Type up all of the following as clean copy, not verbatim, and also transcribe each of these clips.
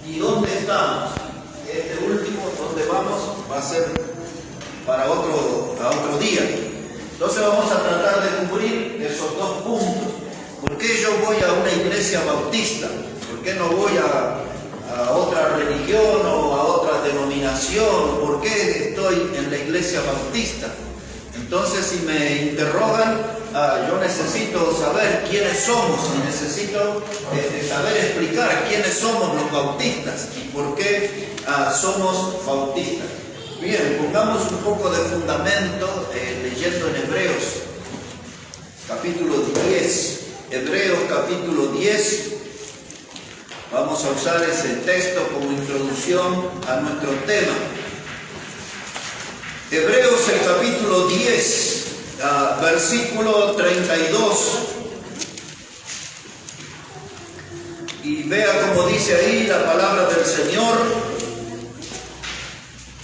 ¿Y dónde estamos? Este último, ¿dónde vamos? Va a ser para otro día. Entonces vamos a tratar de cubrir esos dos puntos. ¿Por qué yo voy a una iglesia bautista? ¿Por qué no voy a otra religión o a otra denominación? ¿Por qué estoy en la iglesia bautista? Entonces, si me interrogan, yo necesito saber quiénes somos y necesito saber explicar quiénes somos los bautistas y por qué somos bautistas. Bien, pongamos un poco de fundamento leyendo en Hebreos, capítulo 10. Hebreos, capítulo 10. Vamos a usar ese texto como introducción a nuestro tema. Hebreos, el capítulo 10, versículo 32. Y vea cómo dice ahí la palabra del Señor.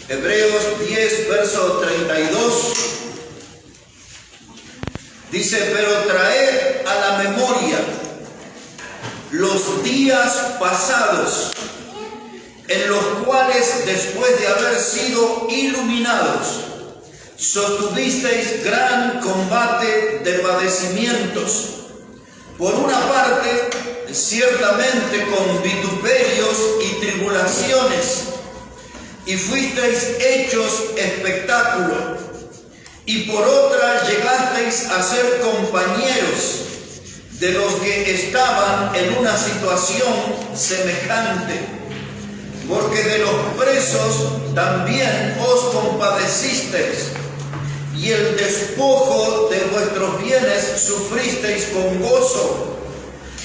Hebreos 10, verso 32. Dice: pero traed a la memoria los días pasados, en los cuales, después de haber sido iluminados, sostuvisteis gran combate de padecimientos, por una parte, ciertamente con vituperios y tribulaciones, y fuisteis hechos espectáculo, y por otra llegasteis a ser compañeros de los que estaban en una situación semejante, porque de los presos también os compadecisteis, y el despojo de vuestros bienes sufristeis con gozo,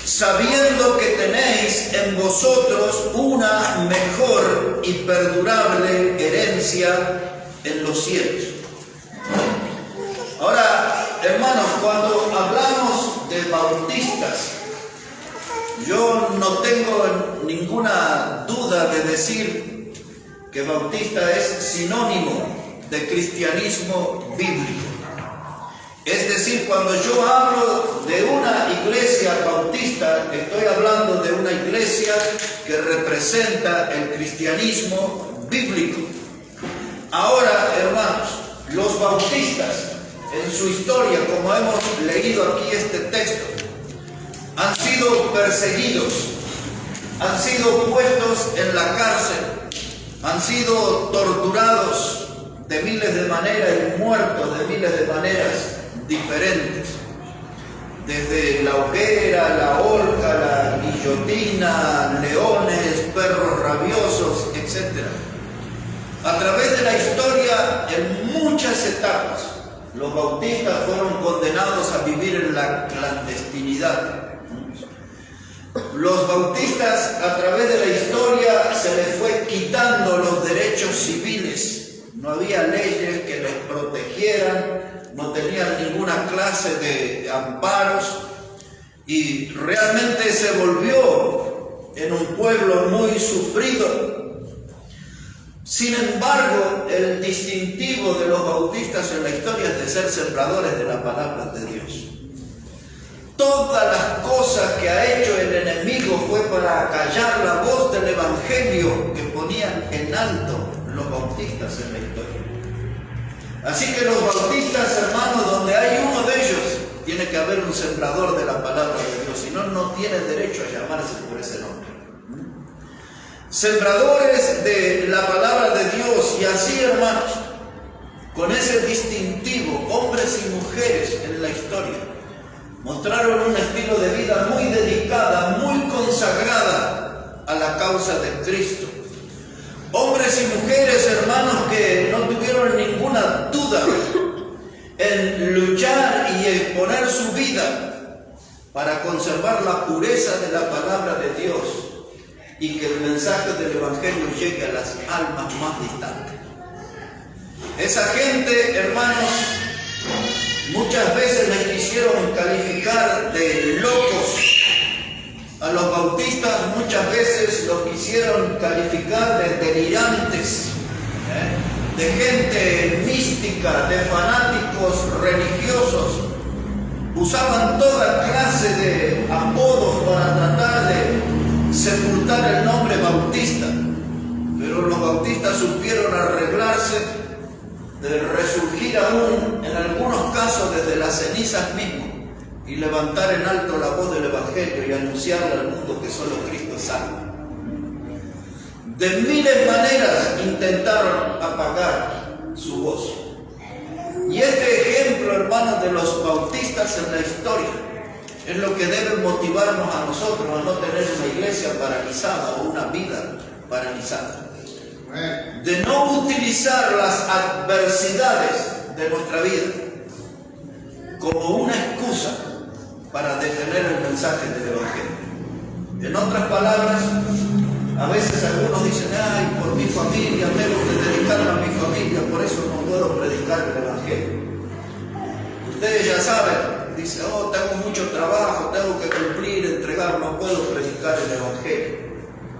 sabiendo que tenéis en vosotros una mejor y perdurable herencia en los cielos. Ahora, hermanos, cuando hablamos de bautistas, yo no tengo ninguna duda de decir que bautista es sinónimo de cristianismo bíblico. Es decir, cuando yo hablo de una iglesia bautista, estoy hablando de una iglesia que representa el cristianismo bíblico. Ahora, hermanos, los bautistas, en su historia, como hemos leído aquí este texto, han sido perseguidos, han sido puestos en la cárcel, han sido torturados de miles de maneras y muertos de miles de maneras diferentes. Desde la hoguera, la horca, la guillotina, leones, perros rabiosos, etc. A través de la historia, en muchas etapas, los bautistas fueron condenados a vivir en la clandestinidad. Los bautistas, a través de la historia, se les fue quitando los derechos civiles. No había leyes que les protegieran, no tenían ninguna clase de amparos y realmente se volvió en un pueblo muy sufrido. Sin embargo, el distintivo de los bautistas en la historia es de ser sembradores de la palabra de Dios. Todas las cosas que ha hecho el enemigo fue para callar la voz del evangelio que ponían en alto los bautistas en la historia. Así que los bautistas, hermanos, donde hay uno de ellos, tiene que haber un sembrador de la palabra de Dios, si no, no tiene derecho a llamarse por ese nombre. Sembradores de la palabra de Dios, y así, hermanos, con ese distintivo, hombres y mujeres en la historia, mostraron un estilo de vida muy dedicada, muy consagrada a la causa de Cristo. Hombres y mujeres, hermanos, que no tuvieron ninguna duda en luchar y exponer su vida para conservar la pureza de la palabra de Dios y que el mensaje del evangelio llegue a las almas más distantes. Esa gente, hermanos, muchas veces les quisieron calificar de locos. A los bautistas muchas veces los quisieron calificar de delirantes, de gente mística, de fanáticos religiosos. Usaban toda clase de apodos para tratar de sepultar el nombre bautista. bautista, pero los bautistas supieron arreglarse de resurgir aún, en algunos casos, desde las cenizas mismo, y levantar en alto la voz del Evangelio y anunciarle al mundo que solo Cristo salva. De miles de maneras intentaron apagar su voz. Y este ejemplo, hermanos, de los bautistas en la historia es lo que debe motivarnos a nosotros a no tener una iglesia paralizada o una vida paralizada. De no utilizar las adversidades de nuestra vida como una excusa para detener el mensaje del Evangelio. En otras palabras, a veces algunos dicen, ay, por mi familia, tengo que dedicarme a mi familia, por eso no puedo predicar el Evangelio. Ustedes ya saben, dicen, oh, tengo mucho trabajo, tengo que cumplir, entregar, no puedo predicar el Evangelio.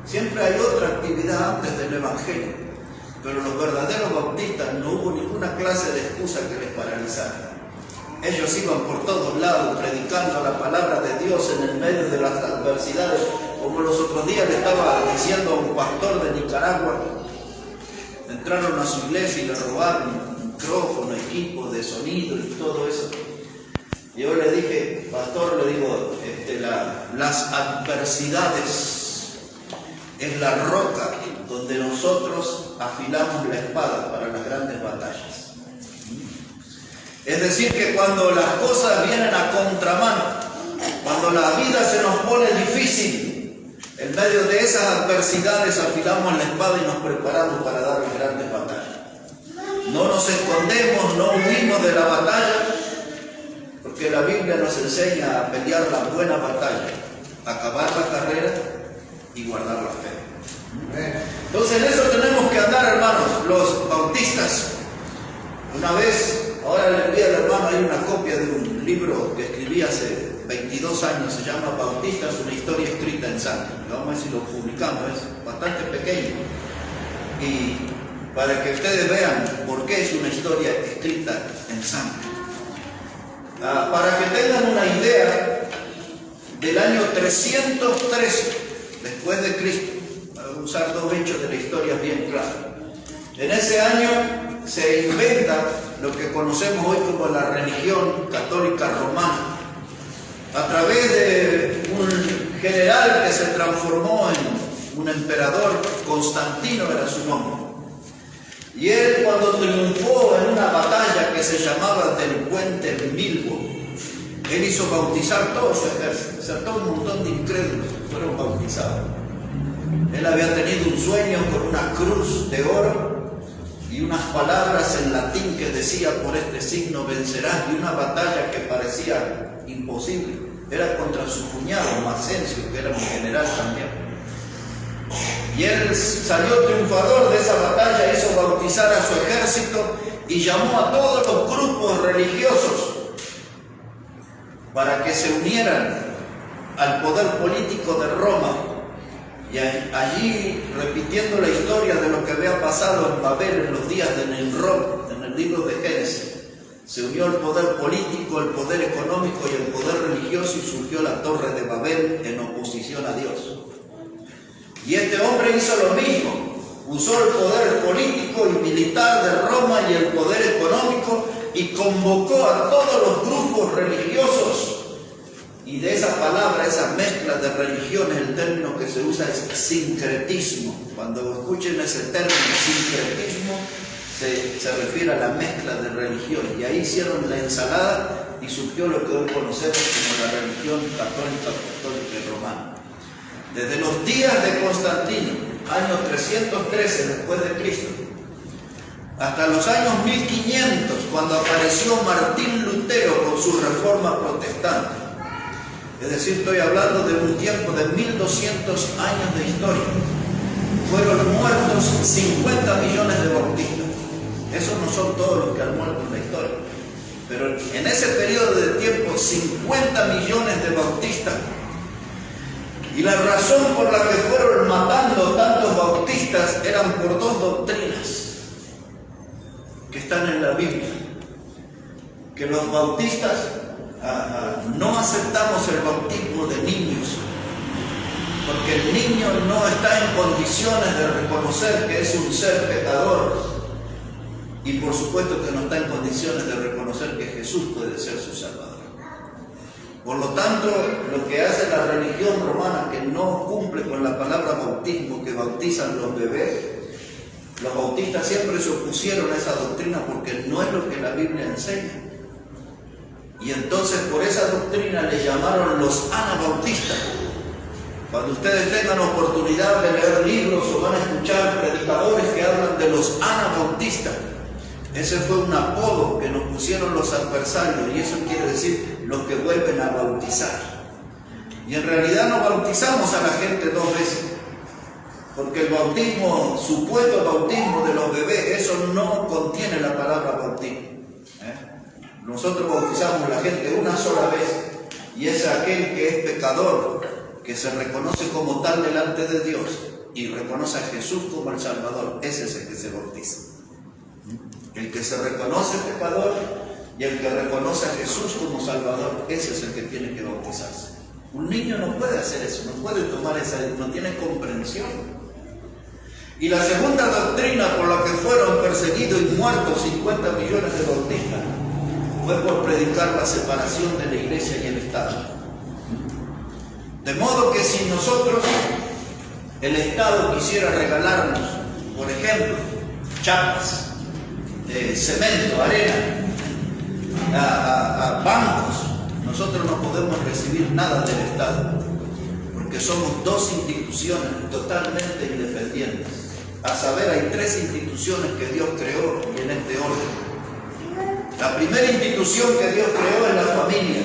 Siempre hay otra actividad antes del Evangelio, pero los verdaderos bautistas no hubo ninguna clase de excusa que les paralizara. Ellos iban por todos lados predicando la palabra de Dios en el medio de las adversidades, como los otros días le estaba diciendo a un pastor de Nicaragua. Entraron a su iglesia y le robaron micrófono, equipo de sonido y todo eso. Y yo le dije, pastor, le digo, las adversidades es la roca donde nosotros afilamos la espada para las grandes batallas. Es decir, que cuando las cosas vienen a contramano, cuando la vida se nos pone difícil, en medio de esas adversidades afilamos la espada y nos preparamos para dar las grandes batallas. No nos escondemos, no huimos de la batalla, porque la Biblia nos enseña a pelear la buena batalla, acabar la carrera y guardar la fe. Entonces en eso tenemos que andar, hermanos, los bautistas. Una vez, ahora le envié al hermano, hay una copia de un libro que escribí hace 22 años, se llama Bautistas, una historia escrita en sangre. Vamos a ver si lo publicamos, es bastante pequeño. Y para que ustedes vean por qué es una historia escrita en sangre. Para que tengan una idea, del año 313 después de Cristo, para usar dos hechos de la historia bien claros. En ese año se inventa lo que conocemos hoy como la religión católica romana, a través de un general que se transformó en un emperador. Constantino era su nombre. Y él, cuando triunfó en una batalla que se llamaba del puente Milvo, él hizo bautizar todo su ejército, o sea, todo un montón de incrédulos fueron bautizados. Él había tenido un sueño con una cruz de oro y unas palabras en latín que decía, por este signo vencerás, y una batalla que parecía imposible. Era contra su cuñado Macencio, que era un general también. Y él salió triunfador de esa batalla, hizo bautizar a su ejército y llamó a todos los grupos religiosos para que se unieran al poder político de Roma. Y allí, repitiendo la historia de lo que había pasado en Babel en los días de Nimrod, en el libro de Génesis, se unió el poder político, el poder económico y el poder religioso, y surgió la Torre de Babel en oposición a Dios. Y este hombre hizo lo mismo, usó el poder político y militar de Roma y el poder económico y convocó a todos los grupos religiosos. Y de esa palabra, esa mezcla de religiones, el término que se usa es sincretismo. Cuando escuchen ese término, sincretismo, se refiere a la mezcla de religiones. Y ahí hicieron la ensalada y surgió lo que hoy conocemos como la religión católica, apostólica y romana. Desde los días de Constantino, año 313 después de Cristo, hasta los años 1500, cuando apareció Martín Lutero con su reforma protestante. Es decir, estoy hablando de un tiempo de 1200 años de historia. Fueron muertos 50 millones de bautistas. Esos no son todos los que han muerto en la historia. Pero en ese periodo de tiempo, 50 millones de bautistas. Y la razón por la que fueron matando tantos bautistas eran por dos doctrinas que están en la Biblia. Que los bautistas no aceptamos el bautismo de niños, porque el niño no está en condiciones de reconocer que es un ser pecador, y por supuesto que no está en condiciones de reconocer que Jesús puede ser su Salvador. Por lo tanto, lo que hace la religión romana, que no cumple con la palabra bautismo, que bautizan los bebés, los bautistas siempre se opusieron a esa doctrina porque no es lo que la Biblia enseña. Y entonces por esa doctrina le llamaron los anabautistas. Cuando ustedes tengan oportunidad de leer libros o van a escuchar predicadores que hablan de los anabautistas, ese fue un apodo que nos pusieron los adversarios, y eso quiere decir los que vuelven a bautizar. Y en realidad no bautizamos a la gente dos veces, porque el bautismo, supuesto bautismo de los bebés, eso no contiene la palabra bautismo. Nosotros bautizamos a la gente una sola vez, y es aquel que es pecador, que se reconoce como tal delante de Dios y reconoce a Jesús como el Salvador. Ese es el que se bautiza. El que se reconoce pecador y el que reconoce a Jesús como Salvador, ese es el que tiene que bautizarse. Un niño no puede hacer eso, no puede tomar esa, no tiene comprensión. Y la segunda doctrina por la que fueron perseguidos y muertos 50 millones de bautistas fue por predicar la separación de la iglesia y el Estado. De modo que si nosotros, el Estado quisiera regalarnos, por ejemplo, chapas, cemento, arena, a bancos, nosotros no podemos recibir nada del Estado, porque somos dos instituciones totalmente independientes. A saber, hay tres instituciones que Dios creó y en este orden. La primera institución que Dios creó es la familia.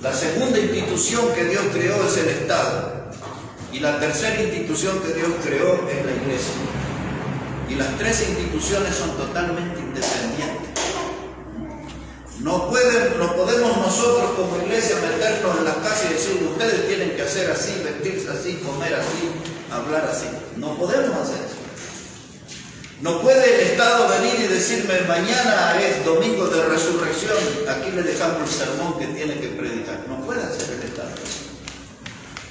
La segunda institución que Dios creó es el Estado. Y la tercera institución que Dios creó es la iglesia. Y las tres instituciones son totalmente independientes. No podemos nosotros como iglesia meternos en las casas y decir, ustedes tienen que hacer así, vestirse así, comer así, hablar así. No podemos hacer eso. No puede el Estado venir y decirme, mañana es domingo de resurrección, aquí le dejamos el sermón que tiene que predicar. No puede hacer el Estado.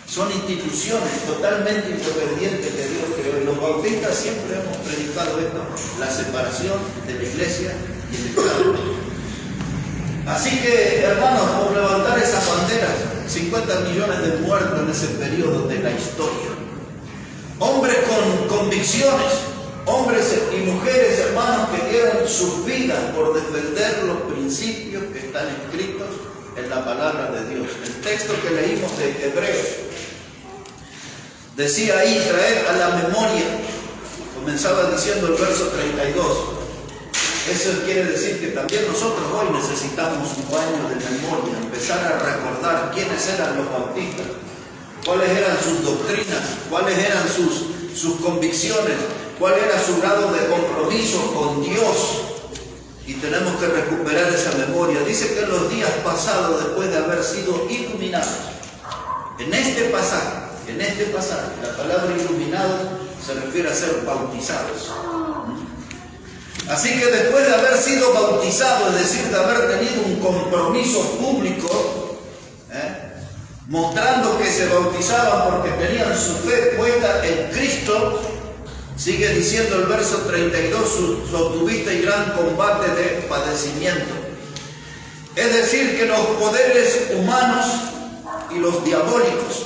Son instituciones totalmente independientes que Dios creó. Y los bautistas siempre hemos predicado esto, la separación de la iglesia y el Estado. Así que, hermanos, por levantar esas banderas, 50 millones de muertos en ese periodo de la historia. Hombres con convicciones, hombres y mujeres, hermanos, que dieron sus vidas por defender los principios que están escritos en la palabra de Dios. El texto que leímos de Hebreos decía ahí, traer a la memoria, comenzaba diciendo el verso 32. Eso quiere decir que también nosotros hoy necesitamos un baño de memoria, empezar a recordar quiénes eran los bautistas, cuáles eran sus doctrinas, cuáles eran sus convicciones, cuál era su grado de compromiso con Dios. Y tenemos que recuperar esa memoria. Dice que en los días pasados, después de haber sido iluminados, en este pasaje, la palabra iluminado se refiere a ser bautizados. Así que después de haber sido bautizados, es decir, de haber tenido un compromiso público, mostrando que se bautizaban porque tenían su fe puesta en Cristo, sigue diciendo el verso 32, sostuviste gran combate de padecimiento. Es decir, que los poderes humanos y los diabólicos,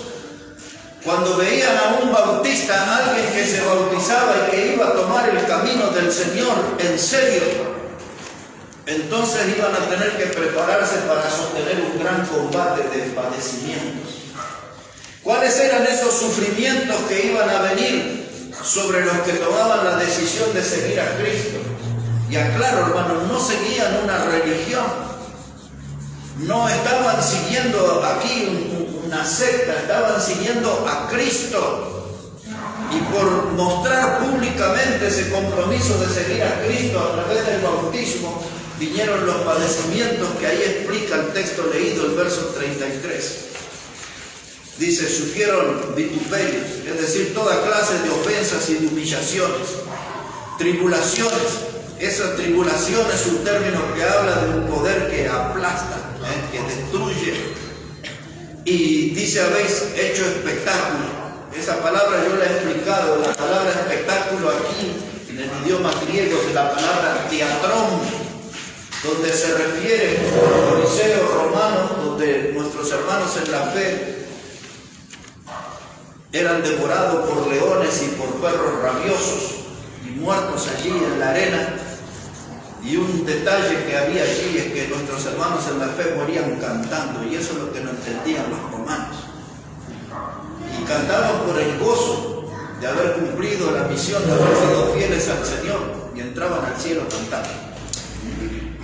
cuando veían a un bautista, a alguien que se bautizaba y que iba a tomar el camino del Señor en serio, entonces iban a tener que prepararse para sostener un gran combate de padecimientos. ¿Cuáles eran esos sufrimientos que iban a venir sobre los que tomaban la decisión de seguir a Cristo? Y aclaro, hermanos, no seguían una religión, no estaban siguiendo aquí una secta, estaban siguiendo a Cristo. Y por mostrar públicamente ese compromiso de seguir a Cristo a través del bautismo, vinieron los padecimientos que ahí explica el texto leído, el verso 33. Dice, sufrieron vituperios, es decir, toda clase de ofensas y de humillaciones, tribulaciones. Esa tribulación es un término que habla de un poder que aplasta, que destruye. Y dice, habéis hecho espectáculo. Esa palabra yo la he explicado, la palabra espectáculo aquí, en el idioma griego, es la palabra teatrón, donde se refiere al Coliseo romano, donde nuestros hermanos en la fe eran devorados por leones y por perros rabiosos y muertos allí en la arena. Y un detalle que había allí es que nuestros hermanos en la fe morían cantando, y eso es lo que no entendían los romanos. Y cantaban por el gozo de haber cumplido la misión, de haber sido fieles al Señor, y entraban al cielo cantando.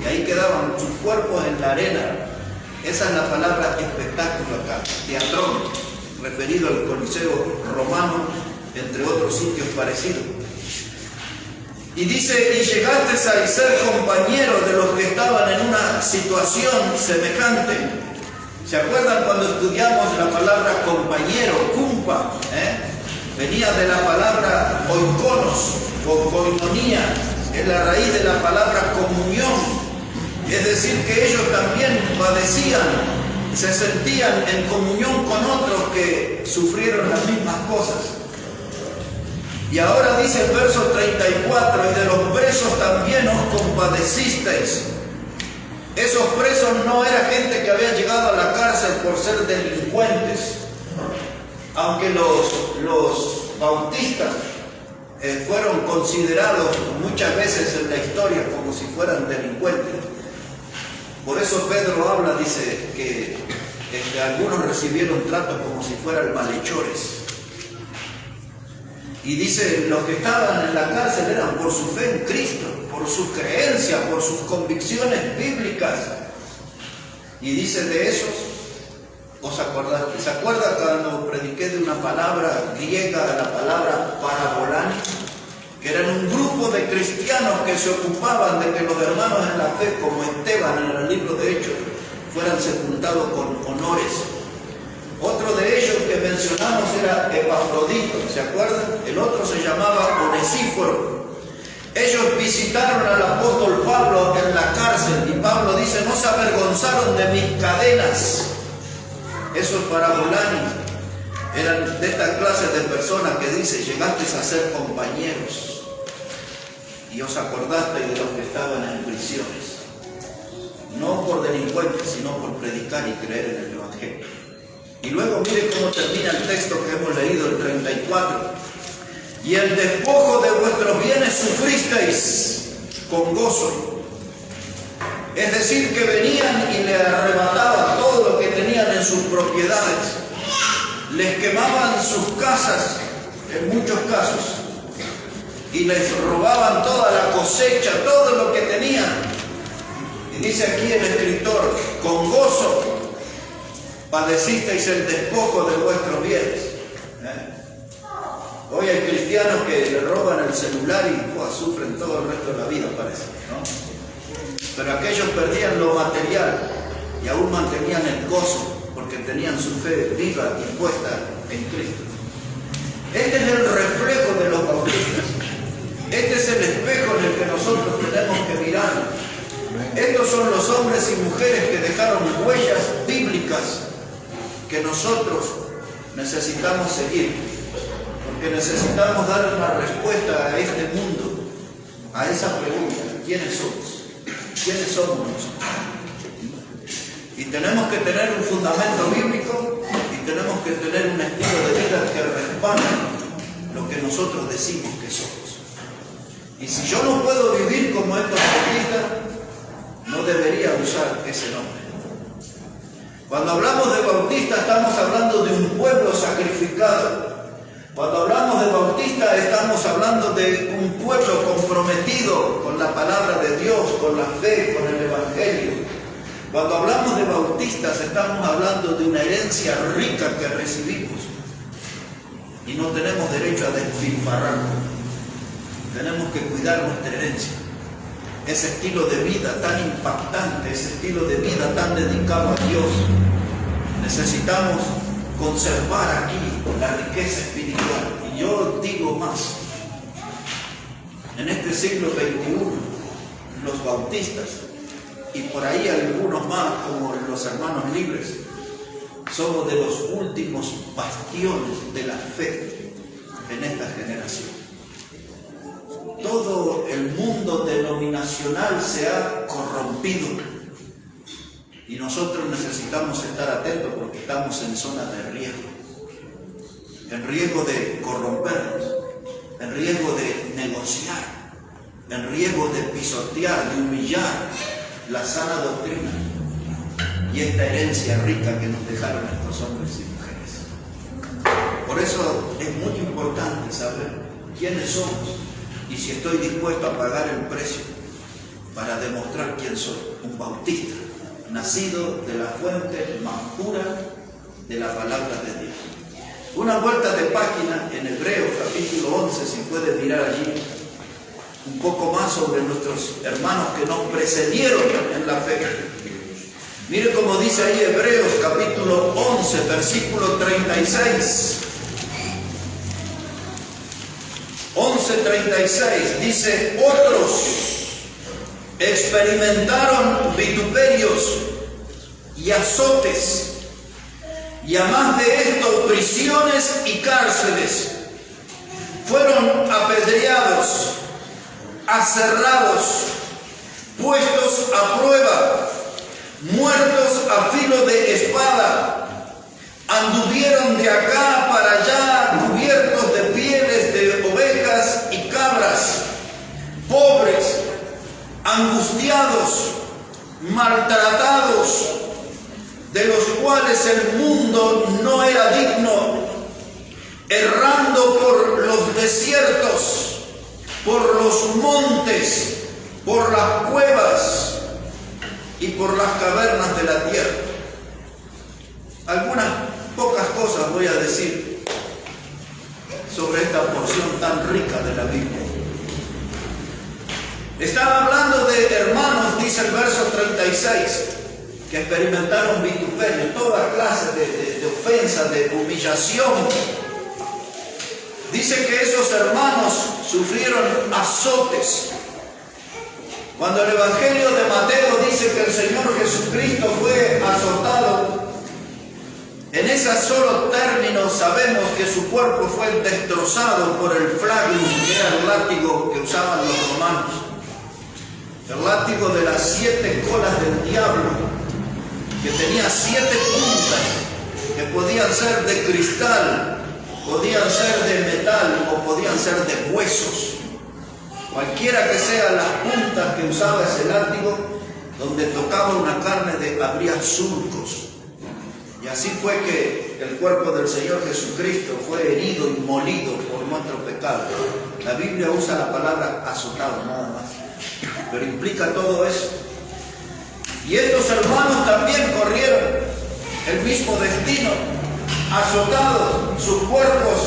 Y ahí quedaban sus cuerpos en la arena. Esa es la palabra espectáculo acá, teatrón, referido al Coliseo romano, entre otros sitios parecidos. Y dice, y llegaste a ser compañero de los que estaban en una situación semejante. ¿Se acuerdan cuando estudiamos la palabra compañero, kumpa? Venía de la palabra oikonos o koinonía, es la raíz de la palabra comunión. Es decir, que ellos también padecían, se sentían en comunión con otros que sufrieron las mismas cosas. Y ahora dice el verso 34, y de los presos también os compadecisteis. Esos presos no era gente que había llegado a la cárcel por ser delincuentes, aunque los bautistas fueron considerados muchas veces en la historia como si fueran delincuentes. Por eso Pedro habla, dice que algunos recibieron trato como si fueran malhechores. Y dice, los que estaban en la cárcel eran por su fe en Cristo, por su creencia, por sus convicciones bíblicas. Y dice de esos, ¿os acordaste? ¿Se acuerdan cuando prediqué de una palabra griega, la palabra parabolani? Que eran un grupo de cristianos que se ocupaban de que los hermanos en la fe, como Esteban en el libro de Hechos, fueran sepultados con honores. Otro de ellos que mencionamos era Epafrodito, ¿se acuerdan? El otro se llamaba Onesíforo. Ellos visitaron al apóstol Pablo en la cárcel y Pablo dice, no se avergonzaron de mis cadenas. Esos parabolani eran de esta clase de personas que dice, llegaste a ser compañeros y os acordaste de los que estaban en prisiones, no por delincuentes, sino por predicar y creer en el Evangelio. Y luego miren cómo termina el texto que hemos leído, el 34. Y el despojo de vuestros bienes sufristeis con gozo. Es decir, que venían y le arrebataban todo lo que tenían en sus propiedades. Les quemaban sus casas, en muchos casos, y les robaban toda la cosecha, todo lo que tenían. Y dice aquí el escritor, con gozo padecisteis el despojo de vuestros bienes. Hoy hay cristianos que le roban el celular y sufren todo el resto de la vida, parece, ¿no? Pero aquellos perdían lo material y aún mantenían el gozo porque tenían su fe viva y puesta en Cristo. Este es el reflejo de los bautistas. Este es el espejo en el que nosotros tenemos que mirarnos. Estos son los hombres y mujeres que dejaron huellas bíblicas que nosotros necesitamos seguir, porque necesitamos dar una respuesta a este mundo, a esa pregunta, ¿quiénes somos? ¿Quiénes somos nosotros? Y tenemos que tener un fundamento bíblico y tenemos que tener un estilo de vida que respalde lo que nosotros decimos que somos. Y si yo no puedo vivir como estos bautistas, no debería usar ese nombre. Cuando hablamos de bautista estamos hablando de un pueblo sacrificado. Cuando hablamos de bautista estamos hablando de un pueblo comprometido con la palabra de Dios, con la fe, con el Evangelio. Cuando hablamos de bautistas estamos hablando de una herencia rica que recibimos y no tenemos derecho a despilfarrarla. Tenemos que cuidar nuestra herencia. Ese estilo de vida tan impactante, ese estilo de vida tan dedicado a Dios. Necesitamos conservar aquí la riqueza espiritual. Y yo digo más, en este siglo XXI, los bautistas, y por ahí algunos más como los hermanos libres, somos de los últimos bastiones de la fe en esta generación. Todo el mundo denominacional se ha corrompido y nosotros necesitamos estar atentos porque estamos en zona de riesgo, en riesgo de corrompernos, en riesgo de negociar, en riesgo de pisotear, de humillar la sana doctrina y esta herencia rica que nos dejaron estos hombres y mujeres. Por eso es muy importante saber quiénes somos y si estoy dispuesto a pagar el precio para demostrar quién soy. Un bautista, nacido de la fuente más pura de la palabra de Dios. Una vuelta de página en Hebreos capítulo 11, si puede mirar allí un poco más sobre nuestros hermanos que nos precedieron en la fe. Mire cómo dice ahí Hebreos capítulo 11, versículo 36. 11:36 dice: otros experimentaron vituperios y azotes, y a más de esto prisiones y cárceles. Fueron apedreados, aserrados, puestos a prueba, muertos a filo de espada. Anduvieron de acá para allá cubiertos de pieles de ovejas y cabras, pobres, angustiados, maltratados, de los cuales el mundo no era digno, errando por los desiertos, por los montes, por las cuevas y por las cavernas de la tierra. Algunas pocas cosas voy a decir sobre esta porción tan rica de la Biblia. Estaba hablando de hermanos, dice el verso 36, que experimentaron vituperio, toda clase de ofensa, de humillación. Dice que esos hermanos sufrieron azotes. Cuando el Evangelio de Mateo dice que el Señor Jesucristo fue azotado, en ese solo término sabemos que su cuerpo fue destrozado por el flagrum, que era el látigo que usaban los romanos. El látigo de las 7 colas del diablo, que tenía 7 puntas, que podían ser de cristal, podían ser de metal o podían ser de huesos. Cualquiera que sean las puntas que usaba ese látigo, donde tocaba una carne habría surcos. Y así fue que el cuerpo del Señor Jesucristo fue herido y molido por nuestro pecado. La Biblia usa la palabra azotado, nada más, pero implica todo eso. Y estos hermanos también corrieron el mismo destino, azotados, sus cuerpos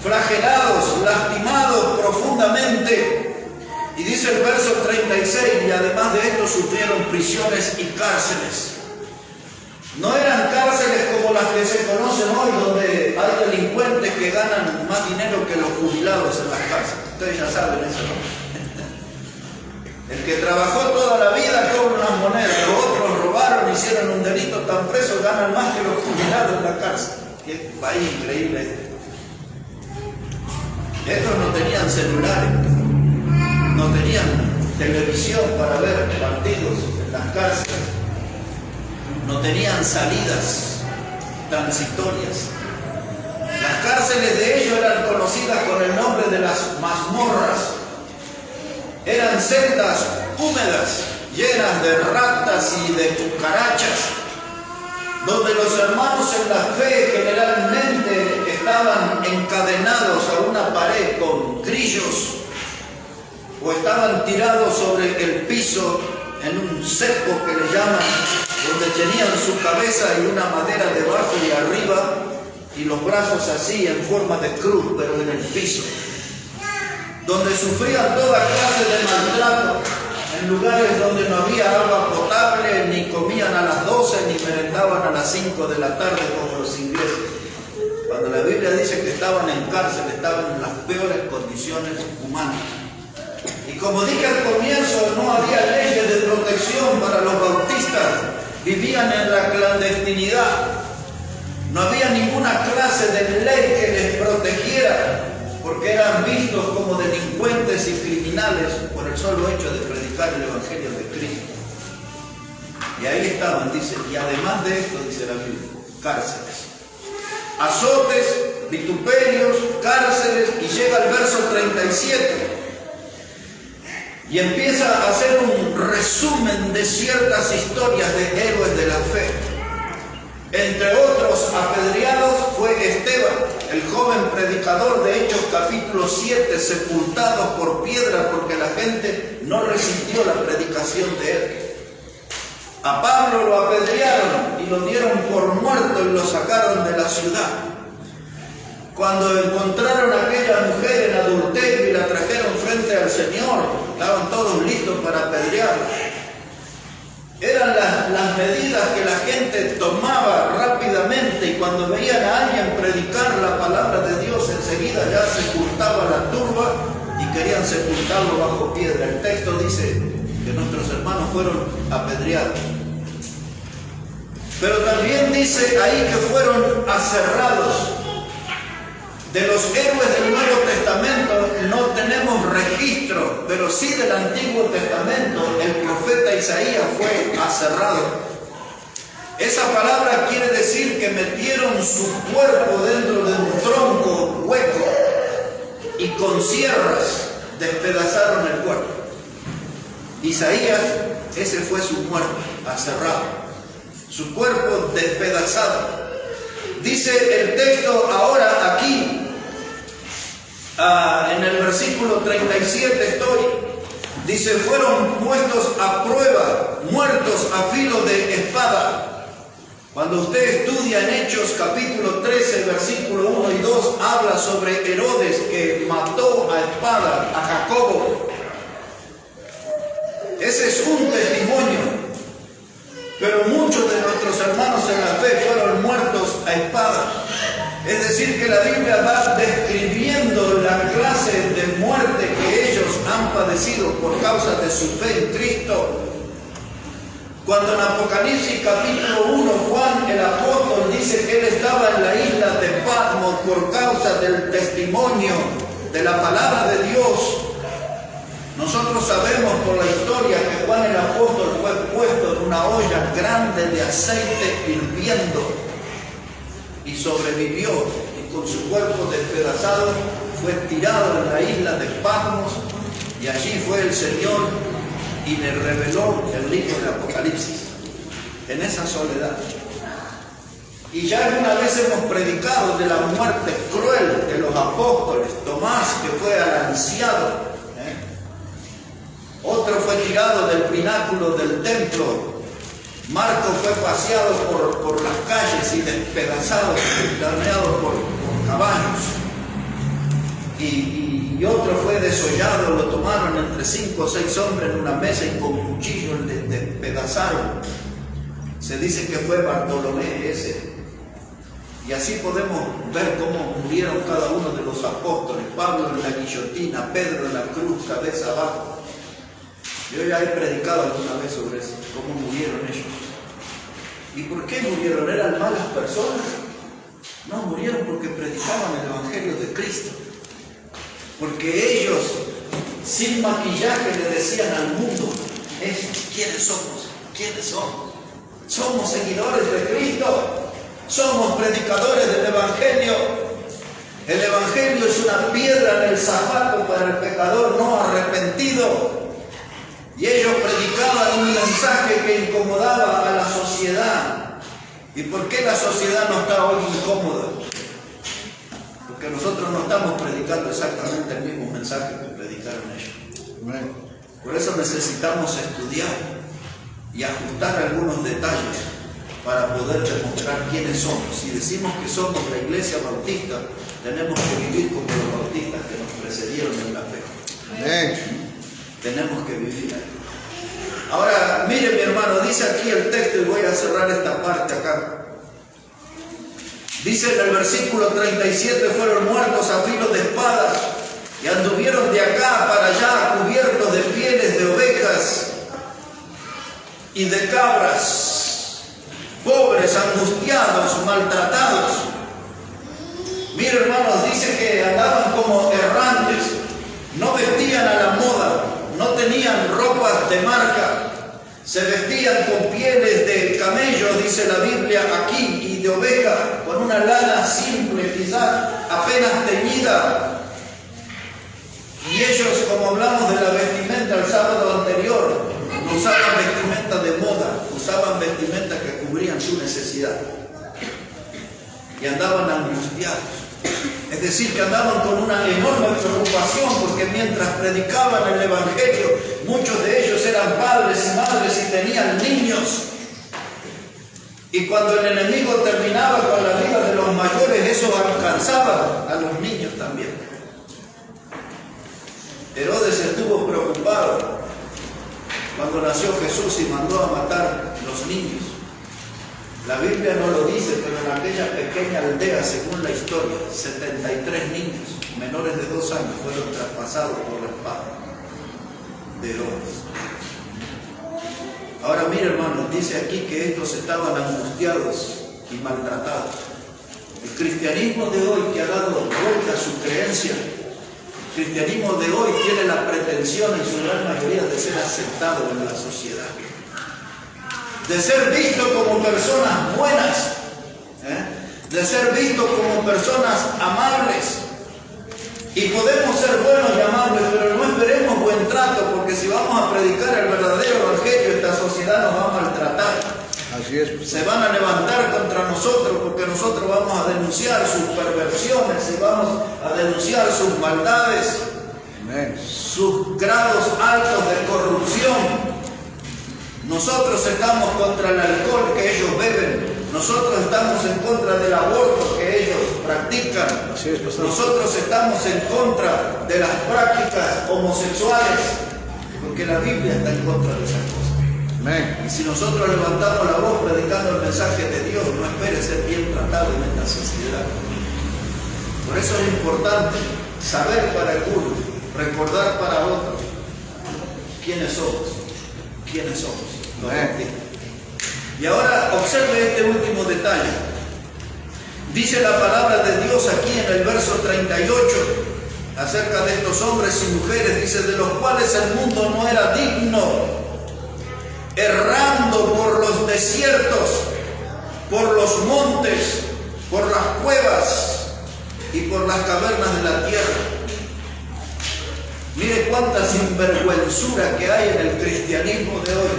flagelados, lastimados profundamente. Y dice el verso 36, y además de esto sufrieron prisiones y cárceles. No eran cárceles como las que se conocen hoy, donde hay delincuentes que ganan más dinero que los jubilados en las cárceles. Ustedes ya saben eso, ¿no? El que trabajó toda la vida cobra unas monedas, los otros robaron, hicieron un delito, tan presos, ganan más que los jubilados en la cárcel. Qué país increíble. Estos no tenían celulares, no tenían televisión para ver partidos en las cárceles, no tenían salidas transitorias. Las cárceles de ellos eran conocidas con el nombre de las mazmorras. Eran celdas húmedas, llenas de ratas y de cucarachas, donde los hermanos en la fe generalmente estaban encadenados a una pared con grillos o estaban tirados sobre el piso en un cepo que le llaman, donde tenían su cabeza y una madera debajo y arriba y los brazos así en forma de cruz, pero en el piso, donde sufrían toda clase de maltrato, en lugares donde no había agua potable, ni comían a las 12, ni merendaban a las 5 de la tarde como los ingleses. Cuando la Biblia dice que estaban en cárcel, estaban en las peores condiciones humanas. Y como dije al comienzo, no había leyes de protección para los bautistas, vivían en la clandestinidad. No había ninguna clase de ley que les protegiera, porque eran vistos como delincuentes y criminales por el solo hecho de predicar el Evangelio de Cristo. Y ahí estaban, dice, y además de esto, dice la Biblia, cárceles, azotes, vituperios, cárceles, y llega el verso 37 y empieza a hacer un resumen de ciertas historias de héroes de la fe. Entre otros apedreados fue Esteban, el joven predicador de Hechos capítulo 7, sepultado por piedra porque la gente no resistió la predicación de él. A Pablo lo apedrearon y lo dieron por muerto y lo sacaron de la ciudad. Cuando encontraron a aquella mujer en adulterio y la trajeron frente al Señor, estaban todos listos para apedrearla. Eran las medidas que la gente tomaba rápidamente, y cuando veían a alguien predicar la palabra de Dios, enseguida ya sepultaba la turba y querían sepultarlo bajo piedra. El texto dice que nuestros hermanos fueron apedreados. Pero también dice ahí que fueron aserrados. De los héroes del Nuevo Testamento no tenemos registro, pero sí del Antiguo Testamento. El profeta Isaías fue aserrado. Esa palabra quiere decir que metieron su cuerpo dentro de un tronco hueco y con sierras despedazaron el cuerpo. Isaías, ese fue su muerte, aserrado, su cuerpo despedazado. Dice el texto ahora aquí, en el versículo 37 dice, fueron puestos a prueba, muertos a filo de espada. Cuando usted estudia en Hechos capítulo 13, versículo 1 y 2, habla sobre Herodes que mató a espada a Jacobo. Ese es un testimonio. Pero muchos de nuestros hermanos en la fe fueron muertos a espada. Es decir, que la Biblia va describiendo la clase de muerte que ellos han padecido por causa de su fe en Cristo. Cuando en Apocalipsis capítulo 1, Juan el apóstol dice que él estaba en la isla de Patmos por causa del testimonio de la palabra de Dios, nosotros sabemos por la historia que Juan el apóstol fue puesto en una olla grande de aceite hirviendo y sobrevivió, y con su cuerpo despedazado fue tirado en la isla de Patmos, y allí fue el Señor y le reveló el libro de Apocalipsis en esa soledad. Y ya alguna vez hemos predicado de la muerte cruel de los apóstoles. Tomás, que fue alanciado, otro fue tirado del pináculo del templo. Marcos fue paseado por las calles y despedazado, planeado por caballos. Y otro fue desollado, lo tomaron entre 5 o 6 hombres en una mesa y con cuchillos le despedazaron. Se dice que fue Bartolomé ese. Y así podemos ver cómo murieron cada uno de los apóstoles. Pablo en la guillotina, Pedro en la cruz, cabeza abajo. Yo ya he predicado alguna vez sobre eso, cómo murieron ellos. ¿Y por qué murieron? ¿Eran malas personas? No, murieron porque predicaban el Evangelio de Cristo. Porque ellos, sin maquillaje, le decían al mundo, ¿quiénes somos? ¿Quiénes somos? Somos seguidores de Cristo. Somos predicadores del Evangelio. El Evangelio es una piedra en el zapato para el pecador no arrepentido. Y ellos predicaban un mensaje que incomodaba a la sociedad. ¿Y por qué la sociedad no está hoy incómoda? Porque nosotros no estamos predicando exactamente el mismo mensaje que predicaron ellos. Por eso necesitamos estudiar y ajustar algunos detalles para poder demostrar quiénes somos. Si decimos que somos la Iglesia Bautista, tenemos que vivir como los bautistas que nos precedieron en la fe. Tenemos que vivir ahí. Ahora, mire mi hermano, dice aquí el texto, y voy a cerrar esta parte acá. Dice en el versículo 37, fueron muertos a filo de espadas y anduvieron de acá para allá cubiertos de pieles de ovejas y de cabras, pobres pobres, angustiados, maltratados. Mira, hermanos, dice que andaban como errantes, no vestían a la moda, no tenían ropas de marca, se vestían con pieles de camello, dice la Biblia aquí, y de oveja, con una lana simple, quizás apenas teñida. Y ellos, como hablamos de la vestimenta el sábado anterior, no usaban vestimenta de moda, usaban vestimenta que cubrían su necesidad. Y andaban angustiados. Es decir, que andaban con una enorme preocupación, porque mientras predicaban el Evangelio, muchos de ellos eran padres y madres y tenían niños. Y cuando el enemigo terminaba con la vida de los mayores, eso alcanzaba a los niños también. Herodes estuvo preocupado cuando nació Jesús y mandó a matar los niños. La Biblia no lo dice, pero en aquella pequeña aldea, según la historia, 73 niños menores de 2 años fueron traspasados por la espada de Herodes. Ahora mire, hermanos, dice aquí que estos estaban angustiados y maltratados. El cristianismo de hoy, que ha dado vuelta a su creencia, el cristianismo de hoy tiene la pretensión en su gran mayoría de ser aceptado en la sociedad, de ser visto como personas buenas, de ser visto como personas amables. Y podemos ser buenos y amables, pero no esperemos buen trato, porque si vamos a predicar el verdadero evangelio, esta sociedad nos va a maltratar. Así es. Se van a levantar contra nosotros, porque nosotros vamos a denunciar sus perversiones y vamos a denunciar sus maldades, Amén. sus grados altos de corrupción. Nosotros estamos contra el alcohol que ellos beben. Nosotros estamos en contra del aborto que ellos practican. Así es, pastor. Nosotros estamos en contra de las prácticas homosexuales, porque la Biblia está en contra de esas cosas. Amén. Y si nosotros levantamos la voz predicando el mensaje de Dios, no espere ser bien tratado en esta sociedad. Por eso es importante saber para el uno, recordar para otro quiénes somos. ¿Quiénes somos? Los bautistas. Y ahora observe este último detalle. Dice la palabra de Dios aquí en el verso 38 acerca de estos hombres y mujeres, dice, de los cuales el mundo no era digno, errando por los desiertos, por los montes, por las cuevas y por las cavernas de la tierra. Mire cuánta sinvergüenzura que hay en el cristianismo de hoy,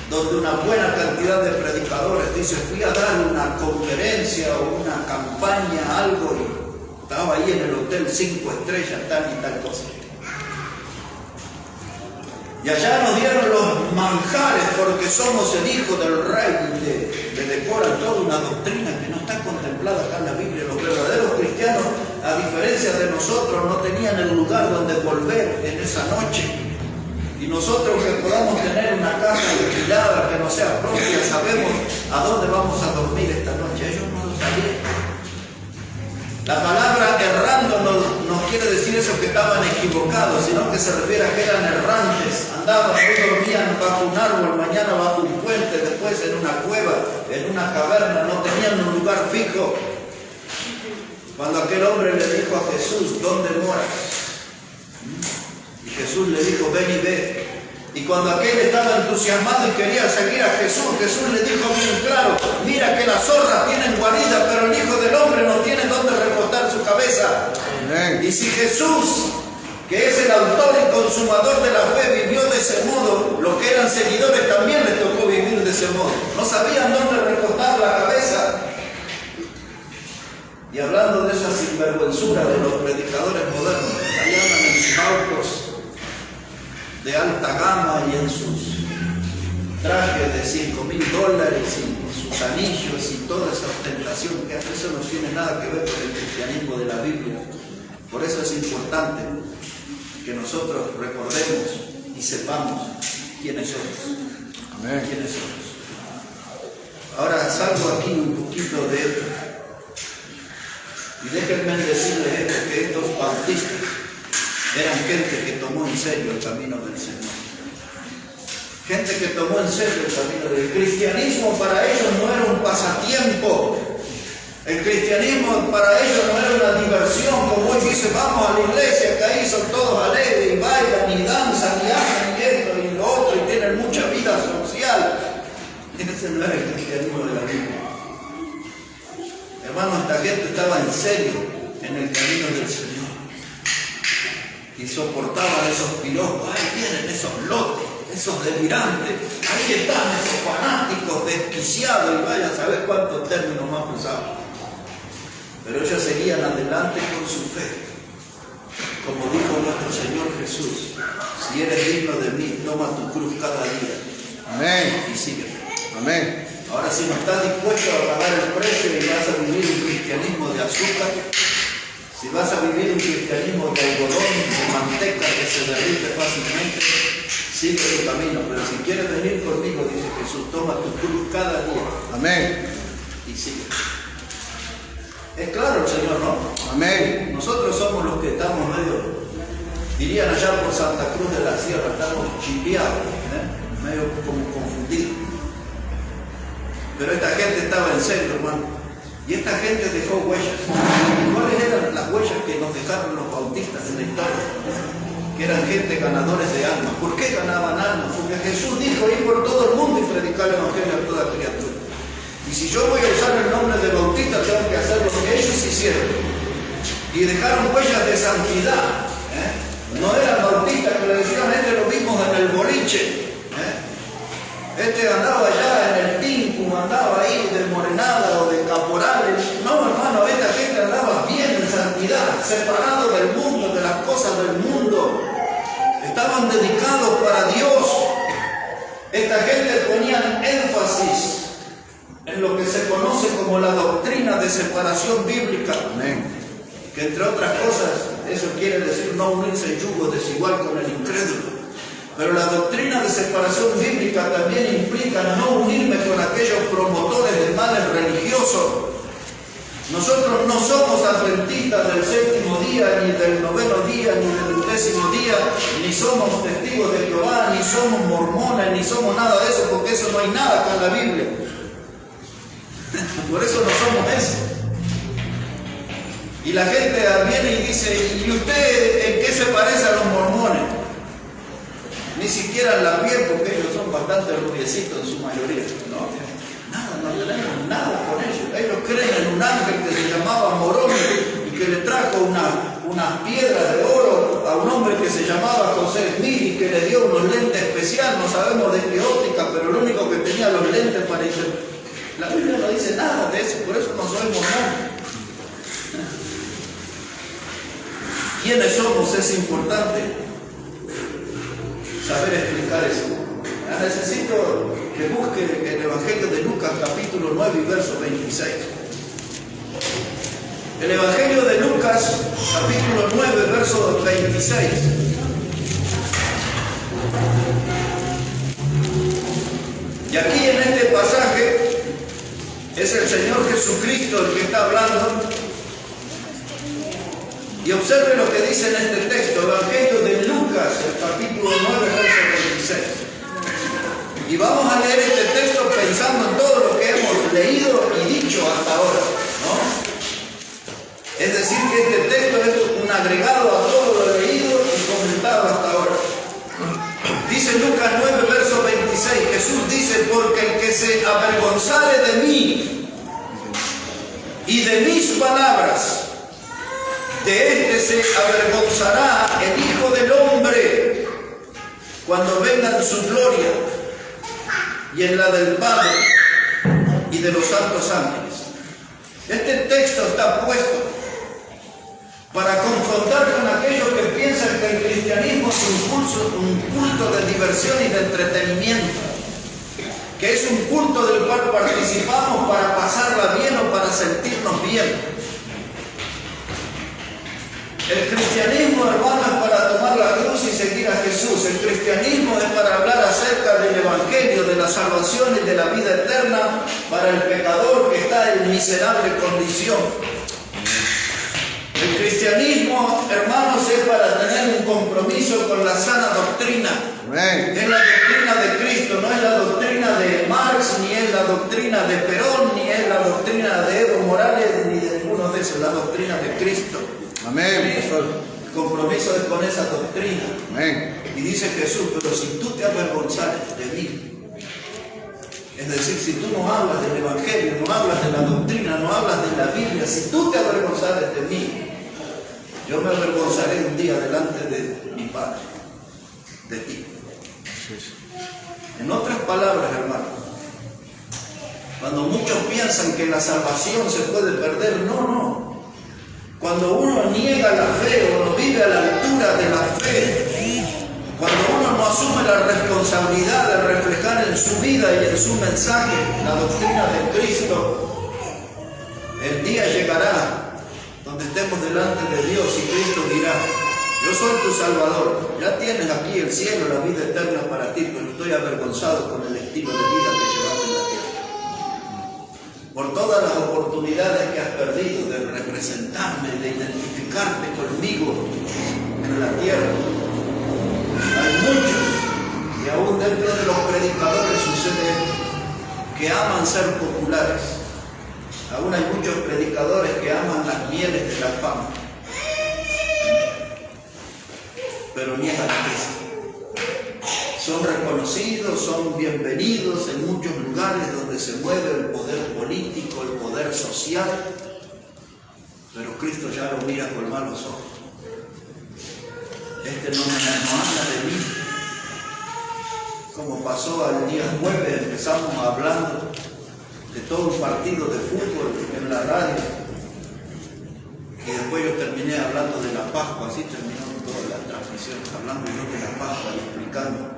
donde una buena cantidad de predicadores dice, fui a dar una conferencia o una campaña, algo, y estaba ahí en el hotel 5 estrellas, tal y tal cosa. Y allá nos dieron los manjares porque somos el hijo del rey, y le decoran toda una doctrina que no está contemplada acá en la Biblia. Los verdaderos cristianos, a diferencia de nosotros, no tenían el lugar donde volver en esa noche. Y nosotros que podamos tener una casa alquilada que no sea propia, sabemos a dónde vamos a dormir esta noche. Ellos no lo sabían. La palabra errando no quiere decir eso que estaban equivocados, sino que se refiere a que eran errantes. Andaban, hoy dormían bajo un árbol, mañana bajo un puente, después en una cueva, en una caverna, no tenían un lugar fijo. Cuando aquel hombre le dijo a Jesús, ¿dónde moras? Y Jesús le dijo, ven y ve. Y cuando aquel estaba entusiasmado y quería seguir a Jesús, Jesús le dijo bien claro, mira que las zorras tienen guarida, pero el Hijo del Hombre no tiene dónde recostar su cabeza. Amén. Y si Jesús, que es el autor y consumador de la fe, vivió de ese modo, los que eran seguidores también les tocó vivir de ese modo. No sabían dónde recostar la cabeza. Y hablando de esa sinvergüenzura de los predicadores modernos, allá andan en sus autos de alta gama y en sus trajes de $5,000 y sus anillos y toda esa ostentación, que eso no tiene nada que ver con el cristianismo de la Biblia. Por eso es importante que nosotros recordemos y sepamos quiénes somos. Amén. ¿Quiénes somos? Ahora salgo aquí un poquito de esto. Y déjenme decirles esto, que estos bautistas eran gente que tomó en serio el camino del Señor. Gente que tomó en serio el camino del cristianismo. Para ellos no era un pasatiempo. El cristianismo para ellos no era una diversión, como hoy dice, vamos a la iglesia, que ahí son todos alegres y bailan y danzan y hacen y esto y lo otro y tienen mucha vida social. Ese no era el cristianismo de la Biblia. Hermano, esta gente estaba en serio en el camino del Señor y soportaban esos piropos. Ahí vienen esos lotes, esos delirantes, ahí están esos fanáticos desquiciados, y vaya a saber cuántos términos más pesados. Pero ellos seguían adelante con su fe. Como dijo nuestro Señor Jesús, si eres digno de mí, toma tu cruz cada día. Amén. Y sígueme. Amén. Ahora, si no estás dispuesto a pagar el precio y vas a vivir un cristianismo de azúcar, si vas a vivir un cristianismo de algodón, de manteca que se derrite fácilmente, sigue tu camino. Pero si quieres venir conmigo, dice Jesús, toma tu cruz cada día. Amén. Y sigue. Es claro el Señor, ¿no? Amén. Nosotros somos los que estamos medio, dirían allá por Santa Cruz de la Sierra, estamos chipeados, medio como confundidos. Pero esta gente estaba en serio, hermano. Y esta gente dejó huellas. ¿Cuáles eran las huellas que nos dejaron los bautistas en la historia? Que eran gente ganadores de almas. ¿Por qué ganaban almas? Porque Jesús dijo, ir por todo el mundo y predicar el evangelio a toda criatura. Y si yo voy a usar el nombre de bautista, tengo que hacer lo que ellos hicieron. Y dejaron huellas de santidad. No eran bautistas que le decían, lo vimos en el boliche. Este andaba allá en el Tincu, andaba ahí de morenada o de caporales. No, hermano, esta gente andaba bien en santidad, separado del mundo, de las cosas del mundo. Estaban dedicados para Dios. Esta gente ponía énfasis en lo que se conoce como la doctrina de separación bíblica. Amén. Que entre otras cosas, eso quiere decir no unirse en yugo desigual con el incrédulo. Pero la doctrina de separación bíblica también implica no unirme con aquellos promotores de males religiosos. Nosotros no somos adventistas del séptimo día, ni del noveno día, ni del 10º día, ni somos testigos de Jehová, ni somos mormones, ni somos nada de eso, porque eso no hay nada acá en la Biblia. Por eso no somos eso. Y la gente viene y dice, ¿y usted en qué se parece a los mormones? Ni siquiera en la piel, porque ellos son bastante rubiecitos en su mayoría. No, nada, no tenemos nada con ellos. Ellos creen en un ángel que se llamaba Moroni y que le trajo unas piedras de oro a un hombre que se llamaba José Smith y que le dio unos lentes especiales. No sabemos de qué óptica, pero lo único que tenía los lentes para ir. La Biblia no dice nada de eso, por eso no soy mormón. ¿Quiénes somos? Es importante saber explicar eso. Necesito que busque el Evangelio de Lucas, capítulo 9 y verso 26. El Evangelio de Lucas, capítulo 9, verso 26. Y aquí en este pasaje es el Señor Jesucristo el que está hablando. Y observe lo que dice en este texto, Evangelio de Lucas, el capítulo 9, verso 26. Y vamos a leer este texto pensando en todo lo que hemos leído y dicho hasta ahora, ¿no? Es decir, que este texto es un agregado a todo lo leído y comentado hasta ahora. Dice Lucas 9, verso 26, Jesús dice, porque el que se avergonzare de mí y de mis palabras, de este se avergonzará el Hijo del Hombre cuando venga en su gloria y en la del Padre y de los santos ángeles. Este texto está puesto para confrontar con aquellos que piensan que el cristianismo es un culto de diversión y de entretenimiento, que es un culto del cual participamos para pasarla bien o para sentirnos bien. El cristianismo, hermano, es para tomar la cruz y seguir a Jesús. El cristianismo es para hablar acerca del Evangelio, de la salvación y de la vida eterna para el pecador que está en miserable condición. El cristianismo, hermanos, es para tener un compromiso con la sana doctrina. Amén. Es la doctrina de Cristo, no es la doctrina de Marx, ni es la doctrina de Perón, ni es la doctrina de Evo Morales, ni de ninguno de esos, es la doctrina de Cristo. Amén, pastor. El compromiso es con esa doctrina. Amén. Y dice Jesús, pero si tú te avergonzares de mí, es decir, si tú no hablas del Evangelio, no hablas de la doctrina, no hablas de la Biblia, si tú te avergonzares de mí, yo me avergonzaré un día delante de mi Padre, de ti. En otras palabras, hermano, cuando muchos piensan que la salvación se puede perder, no. Cuando uno niega la fe o no vive a la altura de la fe, cuando uno no asume la responsabilidad de reflejar en su vida y en su mensaje la doctrina de Cristo, el día llegará donde estemos delante de Dios y Cristo dirá: yo soy tu Salvador, ya tienes aquí el cielo, la vida eterna para ti, pero estoy avergonzado con el estilo de vida que llevaste en la tierra. Por todas las oportunidades que has perdido de representarme, de identificarte conmigo en la tierra. Hay muchos, y aún dentro de los predicadores sucede esto, que aman ser populares. Aún hay muchos predicadores que aman las mieles de la fama, pero niegan a Cristo. Son reconocidos, son bienvenidos en muchos lugares donde se mueve el poder político, el poder social, pero Cristo ya lo mira con malos ojos. Este no habla de mí. Como pasó al día jueves, empezamos hablando de todo un partido de fútbol en la radio, y después yo terminé hablando de la Pascua, así terminó toda la transmisión, hablando yo de la Pascua y explicando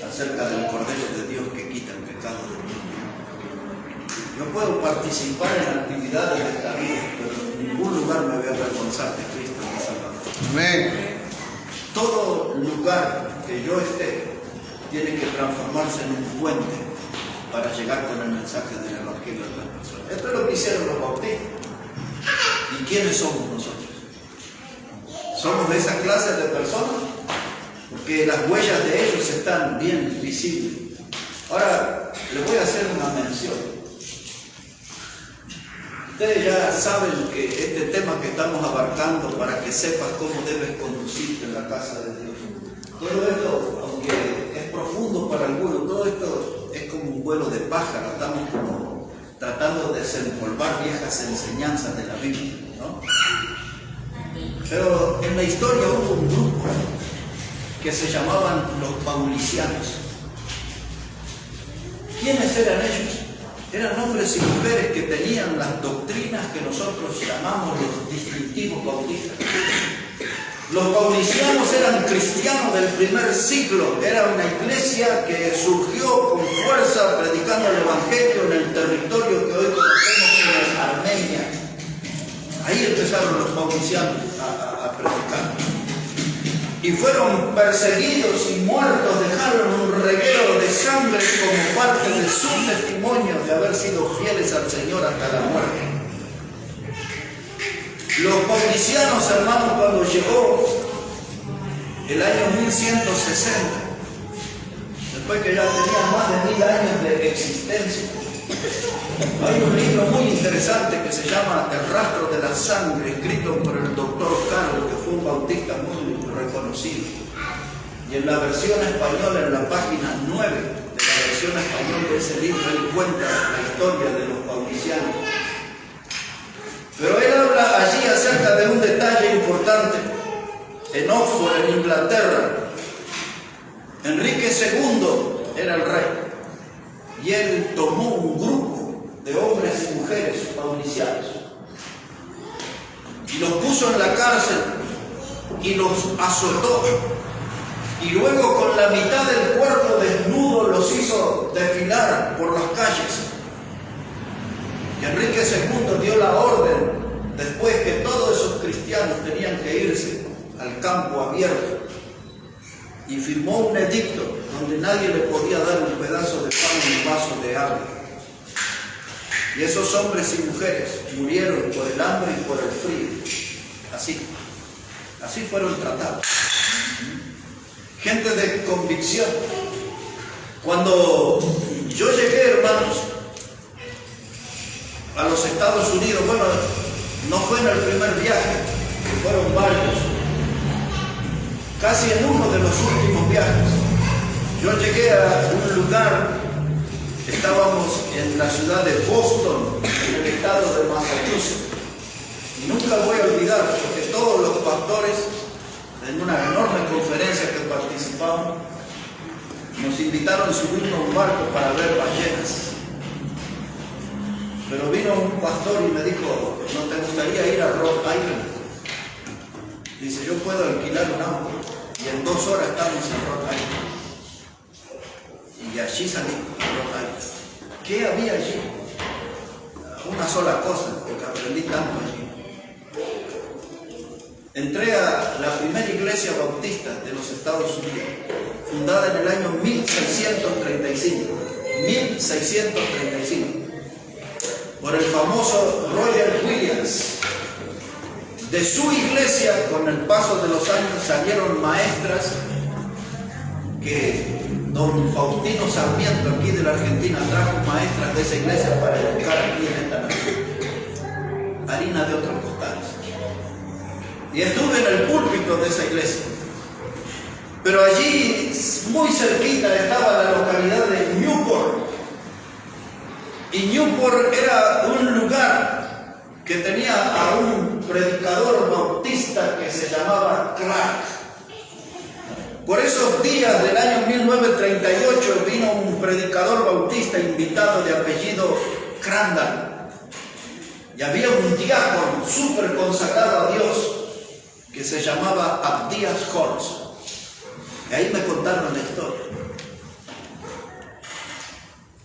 acerca del Cordero de Dios que quita el pecado del mundo. Yo puedo participar en actividades de esta vida, pero en ningún lugar me voy a avergonzar de Cristo mi Salvador. Amén. Todo lugar que yo esté tiene que transformarse en un puente para llegar con el mensaje del Evangelio a las personas. Esto es lo que hicieron los bautistas. ¿Y quiénes somos nosotros? ¿Somos de esa clase de personas? Porque las huellas de ellos están bien visibles. Ahora, les voy a hacer una mención. Ustedes ya saben que este tema que estamos abarcando, para que sepas cómo debes conducirte en la casa de Dios. Todo esto, aunque es profundo para algunos, todo esto es como un vuelo de pájaro. Estamos como tratando de desempolvar viejas enseñanzas de la Biblia, ¿no? Pero en la historia hubo un grupo que se llamaban los paulicianos. ¿Quiénes eran ellos? Eran hombres y mujeres que tenían las doctrinas que nosotros llamamos los distintivos bautistas. Los paulicianos eran cristianos del primer siglo. Era una iglesia que surgió con fuerza predicando el Evangelio en el territorio que hoy conocemos como Armenia. Ahí empezaron los paulicianos a predicar. Y fueron perseguidos y muertos, dejaron un reguero de sangre como parte de su testimonio de haber sido fieles al Señor hasta la muerte. Los paulicianos, hermanos, cuando llegó el año 1160, después que ya tenían más de 1000 años de existencia, hay un libro muy interesante que se llama El rastro de la sangre, escrito por el doctor Carlos, que fue un bautista muy reconocido. Y en la versión española, en la página 9 de la versión española de ese libro, él cuenta la historia de los paulicianos. Pero él habla allí acerca de un detalle importante. En Oxford, en Inglaterra, Enrique II era el rey. Y él tomó un grupo de hombres y mujeres paulicianos y los puso en la cárcel y los azotó. Y luego con la mitad del cuerpo desnudo los hizo desfilar por las calles. Y Enrique II dio la orden, después que todos esos cristianos tenían que irse al campo abierto, y firmó un edicto donde nadie le podía dar un pedazo de pan ni un vaso de agua. Y esos hombres y mujeres murieron por el hambre y por el frío. Así fueron tratados. gente de convicción. Cuando yo llegué, hermanos, a los Estados Unidos, bueno, no fue en el primer viaje, fueron varios, casi en uno de los últimos viajes. Yo llegué a un lugar, estábamos en la ciudad de Boston, en el estado de Massachusetts, y nunca voy a olvidar, porque todos los pastores, en una enorme conferencia que participamos, nos invitaron a subirnos a un barco para ver ballenas. Pero vino un pastor y me dijo, ¿no te gustaría ir a Rhode Island? Dice, yo puedo alquilar un auto y en 2 horas estamos en Rhode Island. Y allí salí a Rhode Island. ¿Qué había allí? Una sola cosa, porque aprendí tanto allí. Entré a la primera iglesia bautista de los Estados Unidos, fundada en el año 1635. 1635. Por el famoso Roger Williams. De su iglesia, con el paso de los años, salieron maestras que don Faustino Sarmiento, aquí de la Argentina, trajo maestras de esa iglesia para educar aquí en esta nación. Harina de otros costales. Y estuve en el púlpito de esa iglesia. Pero allí, muy cerquita, estaba la localidad de Newport. Y Newport era un lugar que tenía a un predicador bautista que se llamaba Clark. Por esos días del año 1938 vino un predicador bautista invitado de apellido Crandall. Y había un diácono súper consagrado a Dios que se llamaba Abdias Holmes. Y ahí me contaron la historia.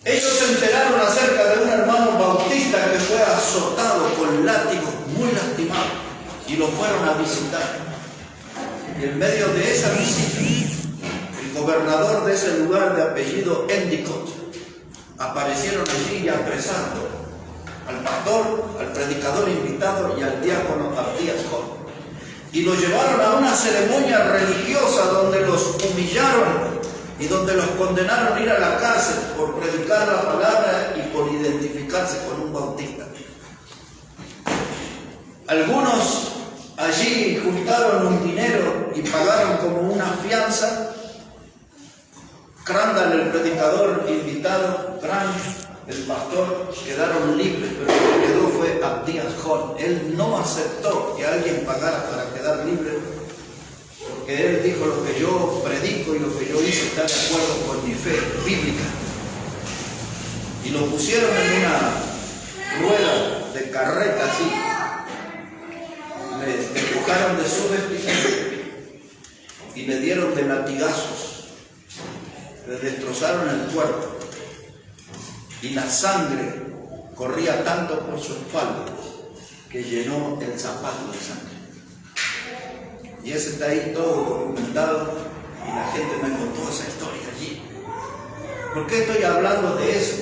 Ellos se enteraron acerca de un hermano bautista que fue azotado con látigos, muy lastimado, y lo fueron a visitar. Y en medio de esa visita, el gobernador de ese lugar de apellido Endicott aparecieron allí y apresaron al pastor, al predicador invitado y al diácono Abdias Holmes. Y lo llevaron a una ceremonia religiosa donde los humillaron y donde los condenaron a ir a la cárcel por predicar la palabra y por identificarse con un bautista. Algunos allí juntaron un dinero y pagaron como una fianza. Crandall, el predicador invitado, Grant, el pastor, quedaron libres, pero lo que quedó fue Abdias Holmes. Él no aceptó que alguien pagara para quedar libre, porque él dijo: lo que yo predico y lo que yo hice está de acuerdo con mi fe bíblica. Y lo pusieron en una rueda de carreta así, le despojaron de su vestimenta y le dieron de latigazos, le destrozaron el cuerpo y la sangre corría tanto por su espalda que llenó el zapato de sangre. Y ese está ahí todo documentado y la gente me contó esa historia allí. ¿Por qué estoy hablando de eso?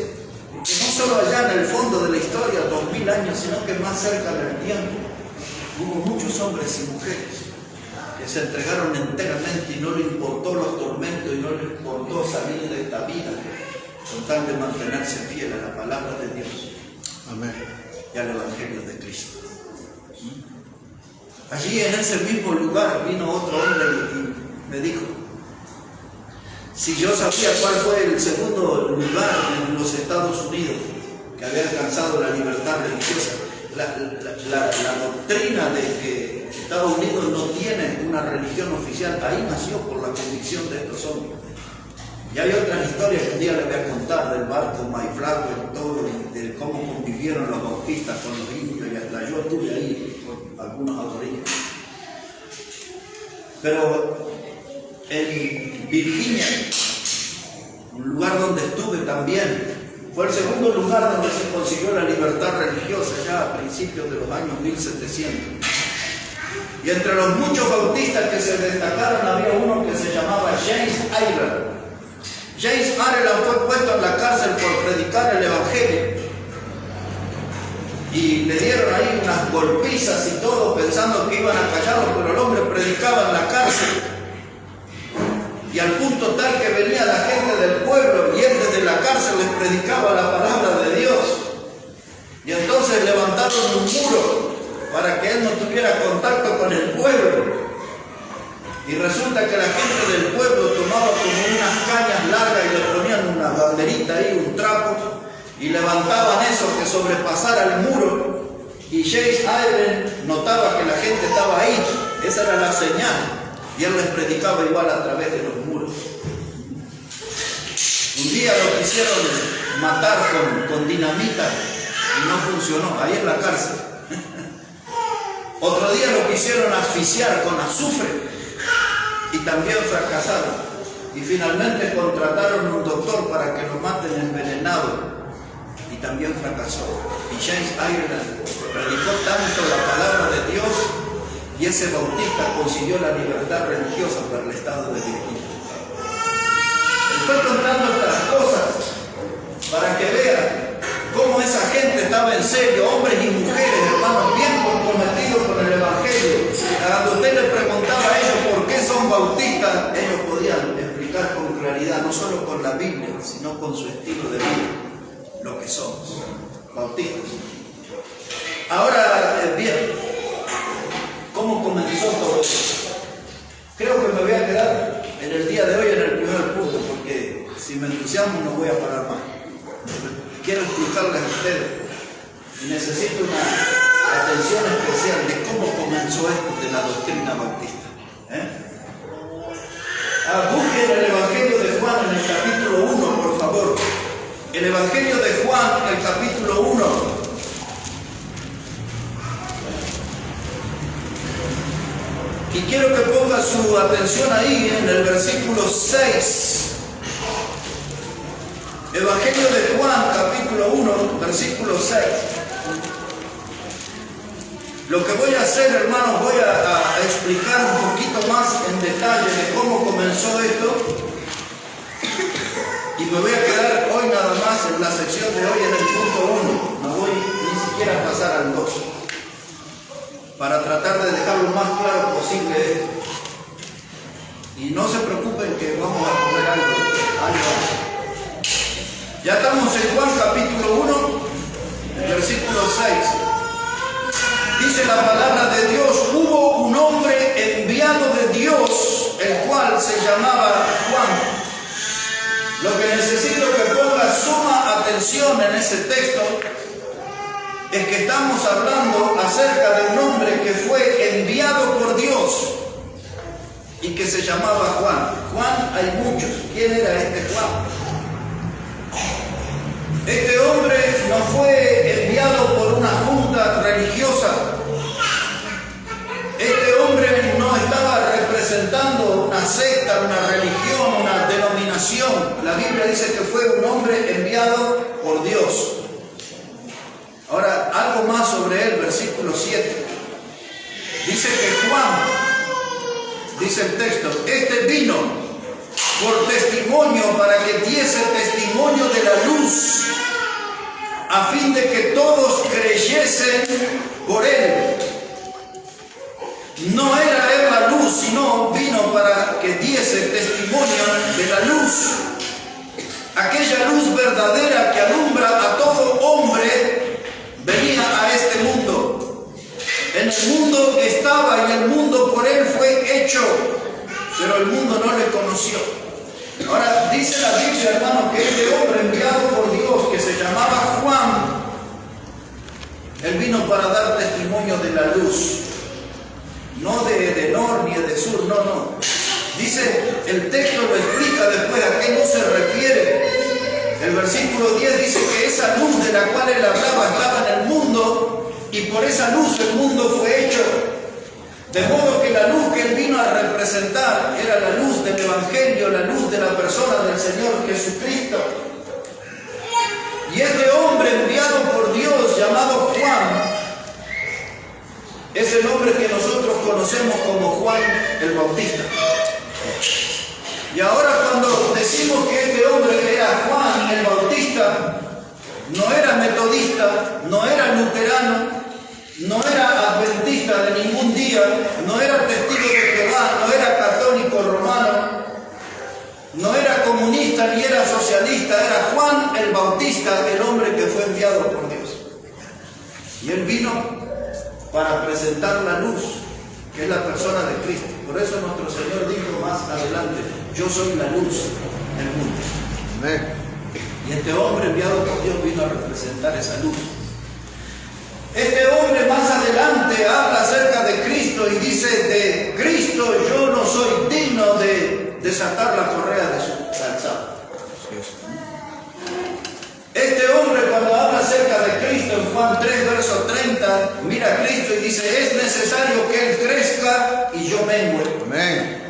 Porque no solo allá en el fondo de la historia, 2000 años, sino que más cerca del tiempo, hubo muchos hombres y mujeres que se entregaron enteramente y no le importó los tormentos y no le importó salir de esta vida con tal de mantenerse fiel a la palabra de Dios. Amén. Y al Evangelio de Cristo. Allí en ese mismo lugar vino otro hombre y me dijo: si yo sabía cuál fue el segundo lugar en los Estados Unidos que había alcanzado la libertad religiosa, la doctrina de que Estados Unidos no tiene una religión oficial, ahí nació por la convicción de estos hombres. Y hay otras historias que un día les voy a contar del barco Mayflower, todo, de cómo convivieron los bautistas con los indios, y hasta yo estuve ahí con algunos aborígenes. Pero en Virginia, un lugar donde estuve también, fue el segundo lugar donde se consiguió la libertad religiosa, ya a principios de los años 1700. Y entre los muchos bautistas que se destacaron había uno que se llamaba James Ireland. James Ireland fue puesto en la cárcel por predicar el Evangelio y le dieron ahí unas golpizas y todo pensando que iban a callarlo, pero el hombre predicaba en la cárcel. venía la gente del pueblo y él desde la cárcel les predicaba la palabra de Dios. Y entonces levantaron un muro para que él no tuviera contacto con el pueblo. Y resulta que la gente del pueblo tomaba como unas cañas largas y le ponían una banderita ahí, un trapo, y levantaban eso que sobrepasara el muro. Y Chase Iron notaba que la gente estaba ahí, esa era la señal, y él les predicaba igual a través de los muros. Un día lo quisieron matar con dinamita y no funcionó, ahí en la cárcel. Otro día lo quisieron asfixiar con azufre y también fracasaron. Y finalmente contrataron un doctor para que lo maten envenenado y también fracasó. Y James Ireland predicó tanto la palabra de Dios y ese bautista consiguió la libertad religiosa para el estado de Virginia. Estoy contando estas cosas para que vean cómo esa gente estaba en serio, hombres y mujeres, hermanos, bien comprometidos con el Evangelio. Cuando usted le preguntaba a ellos por qué son bautistas, ellos podían explicar con claridad, no solo con la Biblia, sino con su estilo de vida, lo que somos, bautistas. Ahora, bien, ¿cómo comenzó todo esto? Creo que me voy a quedar en el día de hoy en el primer punto, porque si me entusiasmo no voy a parar más. Quiero explicarles a ustedes y necesito una atención especial de cómo comenzó esto de la doctrina bautista. Busquen el Evangelio de Juan en el capítulo 1, por favor. El Evangelio de Juan, el capítulo 1. Y quiero que ponga su atención ahí en el versículo 6. Evangelio de Juan, capítulo 1, versículo 6. Lo que voy a hacer, hermanos, voy a explicar un poquito más en detalle de cómo comenzó esto. Y me voy a quedar hoy nada más en la sección de hoy en el punto 1. No voy ni siquiera a pasar al 2. Para tratar de dejar lo más claro posible esto. Y no se preocupen que vamos a comer algo. Ya estamos en Juan capítulo 1, versículo 6. Dice la palabra de Dios: hubo un hombre enviado de Dios, el cual se llamaba Juan. Lo que necesito que ponga suma atención en ese texto es que estamos hablando acerca de un hombre que fue enviado por Dios y que se llamaba Juan. Juan hay muchos. ¿Quién era este Juan? Este hombre no fue enviado por una junta religiosa. Este hombre no estaba representando una secta, una religión, una denominación. La Biblia dice que fue un hombre enviado por Dios. Ahora, algo más sobre él, versículo 7. Dice que Juan, dice el texto, este vino por testimonio, para que diese testimonio de la luz, a fin de que todos creyesen por él. No era él la luz, sino vino para que diese testimonio de la luz. Aquella luz verdadera que alumbra a todo hombre venía a este mundo. En el mundo estaba y el mundo por él fue hecho, pero el mundo no le conoció. Ahora dice la Biblia, hermano, que este hombre enviado por Dios, que se llamaba Juan, él vino para dar testimonio de la luz. No de norte ni de sur, no. Dice, el texto lo explica después a qué luz se refiere. El versículo 10 dice que esa luz de la cual él hablaba estaba en el mundo y por esa luz el mundo fue hecho. De modo que la luz que él vino a representar era la luz del Evangelio, la luz de la persona del Señor Jesucristo. Y este hombre enviado por Dios llamado Juan es el hombre que nosotros conocemos como Juan el Bautista. Y ahora cuando decimos que este hombre era Juan el Bautista, no era metodista, no era luterano, no era adventista de ningún día, no era testigo de Jehová, no era católico romano, no era comunista Bautista era Juan el Bautista, el hombre que fue enviado por Dios. Y él vino para presentar la luz, que es la persona de Cristo. Por eso nuestro Señor dijo más adelante, yo soy la luz del mundo. Amén. Y este hombre enviado por Dios vino a representar esa luz. Este hombre más adelante habla acerca de Cristo y dice, de Cristo yo no soy digno de desatar la correa de su calzado. Este hombre cuando habla acerca de Cristo en Juan 3, verso 30, mira a Cristo y dice, es necesario que Él crezca y yo mengue. Amén.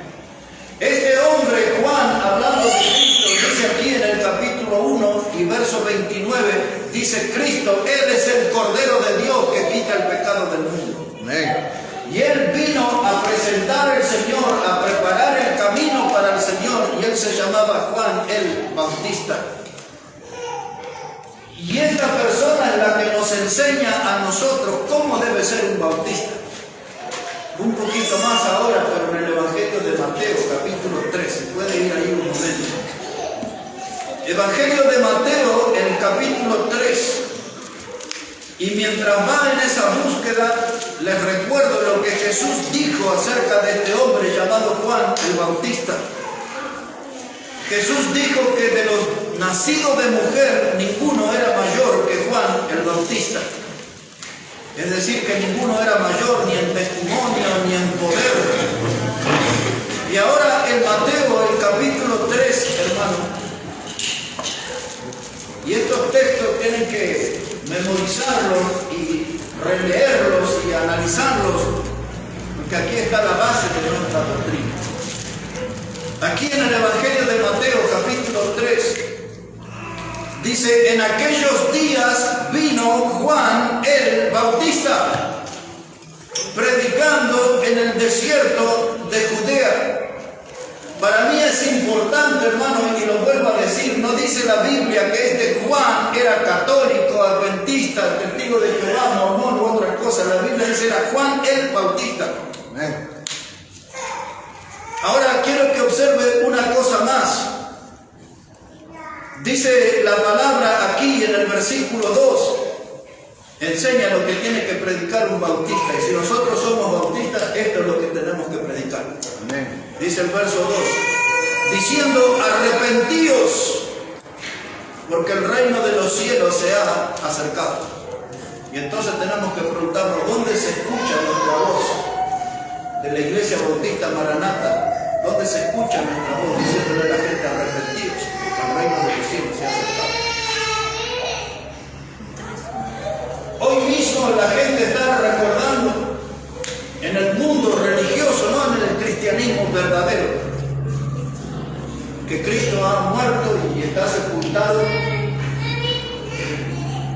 Este hombre, Juan, hablando de Cristo, dice aquí en el capítulo 1 y verso 29, dice Cristo, Él es el Cordero de Dios que quita el pecado del mundo. Amén. Y Él vino a presentar al Señor, a preparar el camino para el Señor, y Él se llamaba Juan el Bautista. Y esta persona es la que nos enseña a nosotros cómo debe ser un bautista. Un poquito más ahora, pero en el Evangelio de Mateo, capítulo 13. Puede ir ahí un momento. Evangelio de Mateo, en el capítulo 3. Y mientras va en esa búsqueda, les recuerdo lo que Jesús dijo acerca de este hombre llamado Juan el Bautista. Jesús dijo que de los nacidos de mujer, ninguno era mayor que Juan el Bautista. Es decir, que ninguno era mayor ni en testimonio ni en poder. Y ahora en Mateo, el capítulo 3, hermano. Y estos textos tienen que memorizarlos y releerlos y analizarlos, porque aquí está la base de nuestra doctrina. Aquí en el Evangelio de Mateo, capítulo 3, dice, en aquellos días vino Juan el Bautista, predicando en el desierto de Judea. Para mí es importante, hermano, y lo vuelvo a decir, no dice la Biblia que este Juan era católico, adventista, testigo de Jehová, mormón u otra cosa. La Biblia dice era Juan el Bautista. Amén. Ahora quiero que observe una cosa más. Dice la palabra aquí en el versículo 2, enseña lo que tiene que predicar un bautista. Y si nosotros somos bautistas, esto es lo que tenemos que predicar. Amén. Dice el verso 2, diciendo, arrepentíos, porque el reino de los cielos se ha acercado. Y entonces tenemos que preguntarnos, ¿dónde se escucha nuestra voz? De la iglesia bautista Maranata, ¿dónde se escucha nuestra voz diciéndole a la gente arrepentidos? Porque el reino de los cielos se ha acercado. Hoy mismo la gente está recordando en el mundo religioso, no en el cristianismo verdadero, que Cristo ha muerto y está sepultado.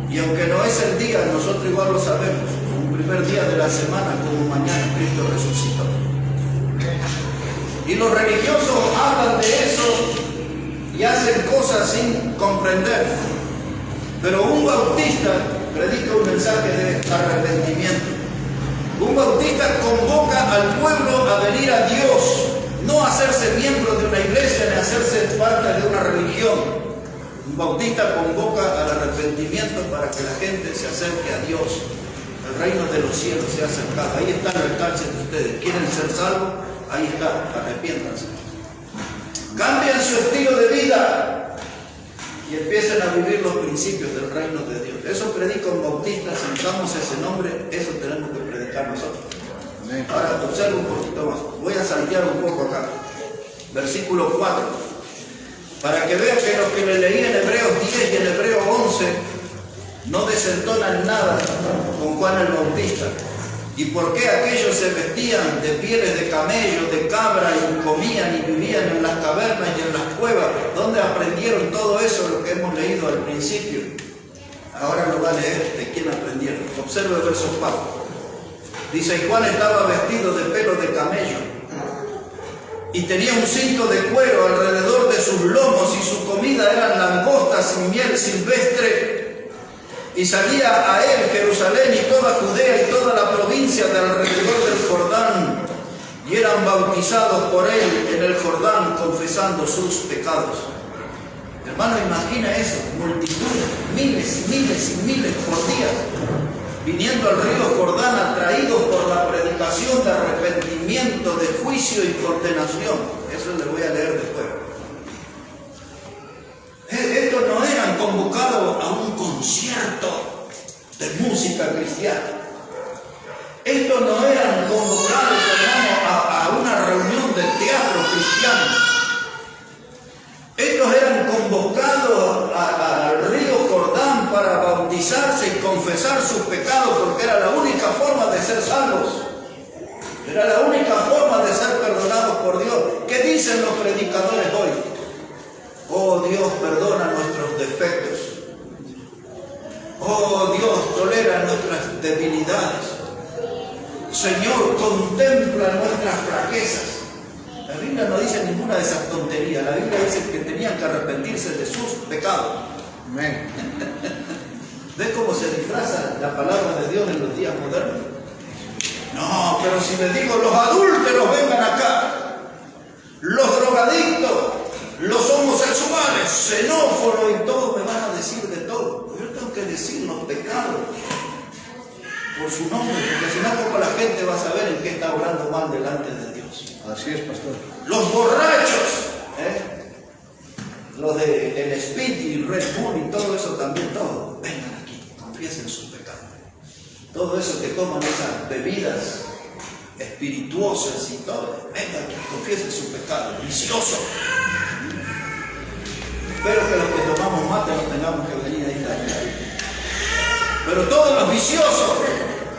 Y aunque no es el día, nosotros igual lo sabemos, un primer día de la semana como mañana Cristo resucitó. Y los religiosos hablan de eso y hacen cosas sin comprender. Pero un bautista predica un mensaje de arrepentimiento. Un bautista convoca al pueblo a venir a Dios, no a hacerse miembro de una iglesia ni a hacerse parte de una religión. Un bautista convoca al arrepentimiento para que la gente se acerque a Dios. El reino de los cielos se ha acercado. Ahí está el alcance de ustedes. ¿Quieren ser salvos? Ahí está, arrepiéntanse. Cambien su estilo de vida y empiecen a vivir los principios del reino de Dios. Eso predica un bautista, si usamos ese nombre, eso tenemos que predicar nosotros. Amén. Ahora observa un poquito más. Voy a saltear un poco acá. Versículo 4. Para que vean que lo que le leí en Hebreos 10 y en Hebreos 11 no desentonan nada con Juan el Bautista. ¿Y por qué aquellos se vestían de pieles de camello, de cabra, y comían y vivían en las cavernas y en las cuevas? ¿Dónde aprendieron todo eso, lo que hemos leído al principio? Ahora lo va a leer de quién aprendieron. Observe el verso 4. Dice, y Juan estaba vestido de pelo de camello y tenía un cinto de cuero alrededor de sus lomos, y su comida eran langostas y miel silvestre. Y salía a él Jerusalén y toda Judea y toda la provincia de alrededor del Jordán, y eran bautizados por él en el Jordán, confesando sus pecados. Hermano, imagina eso, multitudes, miles y miles y miles por día, viniendo al río Jordán, atraídos por la predicación de arrepentimiento, de juicio y condenación. Eso le voy a leer después. Estos no eran convocados a un concierto de música cristiana. Estos no eran convocados, hermano, a una reunión de teatro cristiano. Estos eran convocados al río Jordán para bautizarse y confesar sus pecados, porque era la única forma de ser salvos. Era la única forma de ser perdonados por Dios. ¿Qué dicen los predicadores hoy? Oh Dios, perdona nuestros defectos. Oh Dios, tolera nuestras debilidades. Señor, contempla nuestras flaquezas. La Biblia no dice ninguna de esas tonterías. La Biblia dice que tenían que arrepentirse de sus pecados. Amén. ¿Ves cómo se disfraza la palabra de Dios en los días modernos? No, pero si les digo, los adúlteros vengan acá, los drogadictos, los homosexuales, xenóforos y todo, me van a decir de todo. Yo tengo que decir los pecados por su nombre, porque si no, ¿cómo la gente va a saber en qué está obrando mal delante de Dios? Así es, pastor. Los borrachos, los de el Speed y Red Bull y todo eso también, todo, vengan aquí, confiesen sus pecados. Todo eso que toman esas bebidas espirituosas y todo, vengan aquí, confiesen sus pecados, viciosos. Espero que los que tomamos mate no tengamos que venir ahí. Pero todos los viciosos,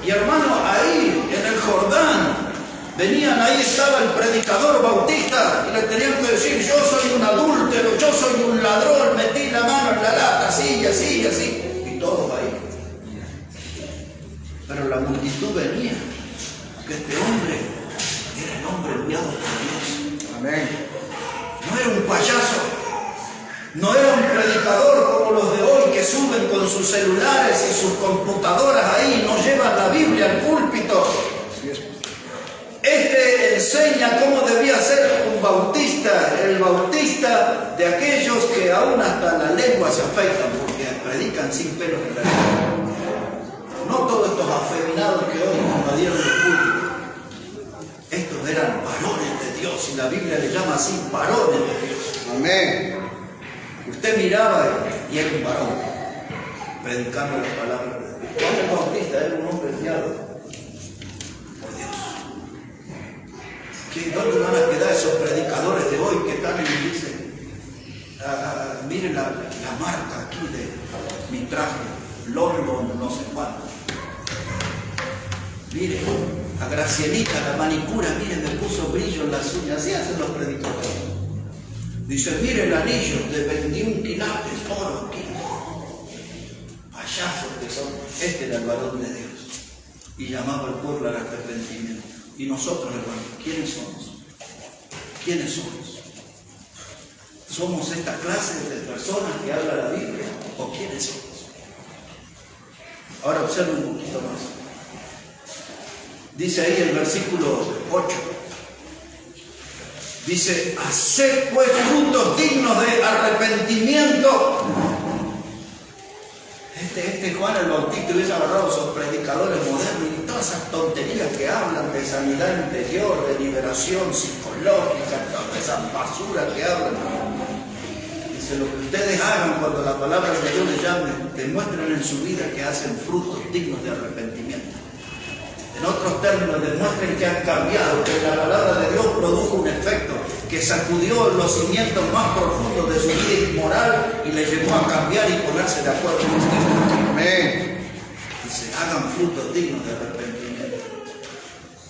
y hermano, ahí en el Jordán, venían, ahí estaba el predicador bautista, y le tenían que decir, yo soy un adúltero, yo soy un ladrón, metí la mano en la lata, así, así, así, y todos ahí. Pero la multitud venía, porque este hombre era el hombre enviado por Dios. Amén. No era un payaso, no era un predicador como los de hoy que suben con sus celulares y sus computadoras ahí, no llevan la Biblia al púlpito. Así es. Este enseña cómo debía ser un bautista, el bautista de aquellos que aún hasta la lengua se afectan porque predican sin pelos en la lengua. No todos estos afeminados que hoy invadieron el púlpito. Estos eran varones de Dios y la Biblia le llama así, varones de Dios. Amén. Usted miraba y era un varón predicando la palabra de Dios. Juan el Bautista era un hombre enviado por Dios. ¿Dónde van a quedar esos predicadores de hoy que están y dicen, miren la marca aquí de mi traje, London, no sé cuánto? Miren, a Gracielita, la manicura, miren, me puso brillo en las uñas. Así hacen los predicadores. Dice, mire el anillo de 21 quilates, oro aquí. Payasos que son. Este era el varón de Dios. Y llamaba al pueblo al arrepentimiento. Y nosotros, hermanos, ¿quiénes somos? ¿Quiénes somos? ¿Somos esta clase de personas que habla la Biblia? ¿O quiénes somos? Ahora observa un poquito más. Dice ahí el versículo 8. Dice, haced pues frutos dignos de arrepentimiento. Este Juan el Bautista hubiese agarrado a esos predicadores modernos y todas esas tonterías que hablan de sanidad interior, de liberación psicológica, toda esa basura que hablan. Dice, lo que ustedes hagan cuando la palabra de Dios les llame, demuestren en su vida que hacen frutos dignos de arrepentimiento. En otros términos, demuestren que han cambiado, que la palabra de Dios produjo un efecto, que sacudió los cimientos más profundos de su vida inmoral y les llevó a cambiar y ponerse de acuerdo con ustedes. Amén. Dice, hagan frutos dignos de arrepentimiento.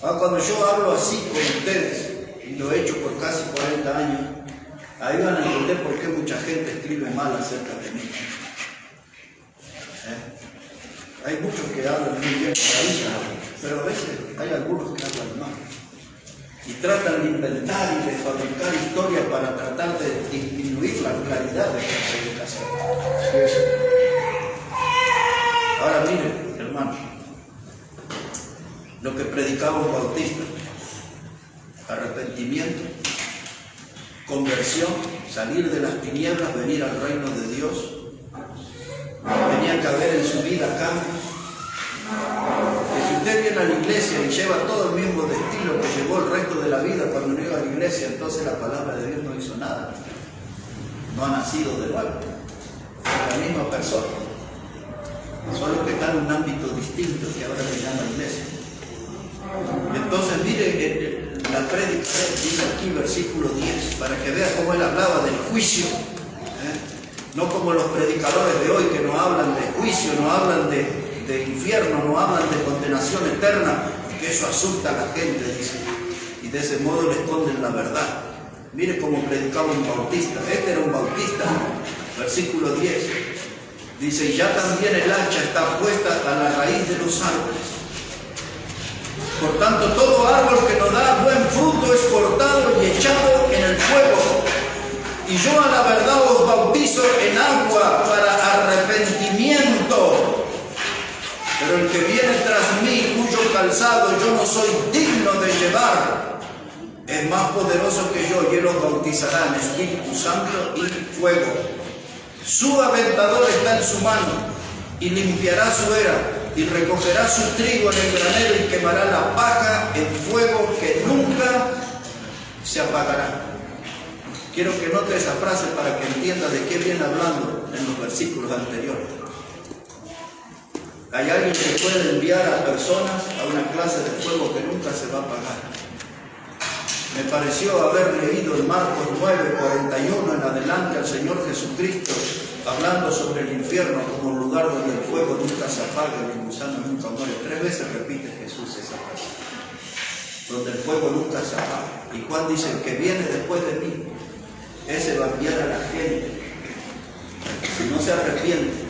Cuando yo hablo así con ustedes, y lo he hecho por casi 40 años, ahí van a entender por qué mucha gente escribe mal acerca de mí. Hay muchos que hablan muy bien por ahí, pero a veces hay algunos que hablan mal. Y tratan de inventar y de fabricar historias para tratar de disminuir la claridad de esta predicación. Ahora miren, hermano, lo que predicaba un bautista, arrepentimiento, conversión, salir de las tinieblas, venir al reino de Dios. Tenía que haber en su vida cambios. Que si usted viene a la iglesia y lleva todo el mismo estilo que llevó el resto de la vida cuando no iba a la iglesia, entonces la palabra de Dios no hizo nada. No ha nacido de nuevo. Es la misma persona. Solo que está en un ámbito distinto que ahora le llama iglesia. Entonces mire la prédica, dice aquí versículo 10, para que vea cómo él hablaba del juicio. No como los predicadores de hoy que no hablan de juicio, no hablan de infierno, no hablan de condenación eterna, que eso asusta a la gente, dice, y de ese modo le esconden la verdad. Mire cómo predicaba un bautista. Este era un bautista. Versículo 10 dice: y ya también el hacha está puesta a la raíz de los árboles. Por tanto, todo árbol que no da buen fruto es cortado y echado en el fuego. Y yo a la verdad os bautizo en agua para arrepentimiento. Pero el que viene tras mí, cuyo calzado yo no soy digno de llevar, es más poderoso que yo, y él os bautizará en Espíritu Santo y fuego. Su aventador está en su mano, y limpiará su era, y recogerá su trigo en el granero, y quemará la paja en fuego que nunca se apagará. Quiero que note esa frase para que entienda de qué viene hablando en los versículos anteriores. Hay alguien que puede enviar a personas a una clase de fuego que nunca se va a apagar. Me pareció haber leído en Marcos 9:41 en adelante al Señor Jesucristo hablando sobre el infierno como un lugar donde el fuego nunca se apaga y el gusano nunca muere. 3 veces repite Jesús esa frase, donde el fuego nunca se apaga. Y Juan dice: el que viene después de mí, ese va a enviar a la gente, si no se arrepiente,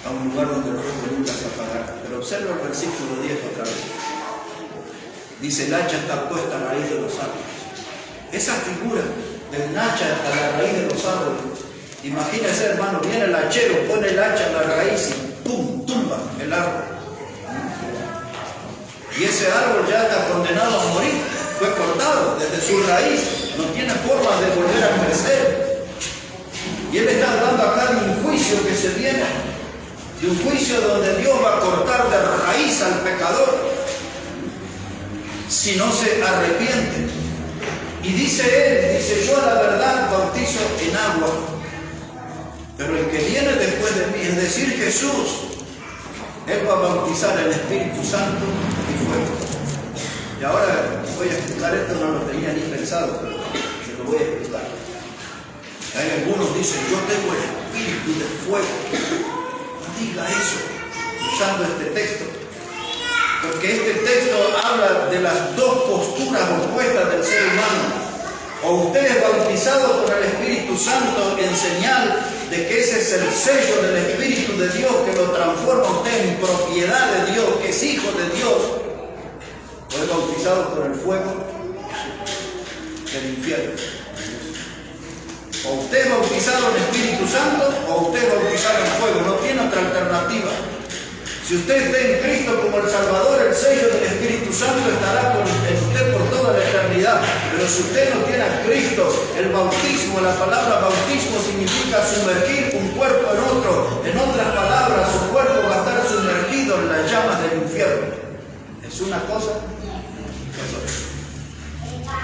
a un lugar donde el fuego nunca se apagará. Pero observa el versículo 10 otra vez. Dice: el hacha está puesta a la raíz de los árboles. Esa figura del hacha a la raíz de los árboles, imagínese, hermano, viene el hachero, pone el hacha en la raíz y ¡pum!, tumba el árbol. Y ese árbol ya está condenado a morir, fue cortado desde su raíz, no tiene forma de volver a crecer. Y él está hablando acá de un juicio que se viene, de un juicio donde Dios va a cortar de raíz al pecador si no se arrepiente. Y dice él, dice: yo a la verdad bautizo en agua, pero el que viene después de mí, es decir, Jesús, él va a bautizar el Espíritu Santo y fuego. Y ahora voy a explicar esto, no lo tenía ni pensado, pero se lo voy a explicar. Hay algunos dicen: yo tengo el espíritu de fuego. No diga eso usando este texto, porque este texto habla de las dos posturas opuestas del ser humano. O usted es bautizado por el Espíritu Santo en señal de que ese es el sello del Espíritu de Dios que lo transforma a usted en propiedad de Dios, que es hijo de Dios. O es bautizado por el fuego del infierno. O usted es bautizado en Espíritu Santo o usted es bautizado en fuego. No tiene otra alternativa. Si usted está en Cristo como el Salvador, el sello del Espíritu Santo estará en usted por toda la eternidad. Pero si usted no tiene a Cristo, el bautismo, la palabra bautismo significa sumergir un cuerpo en otro. En otras palabras, su cuerpo va a estar sumergido en las llamas del infierno. ¿Es una cosa?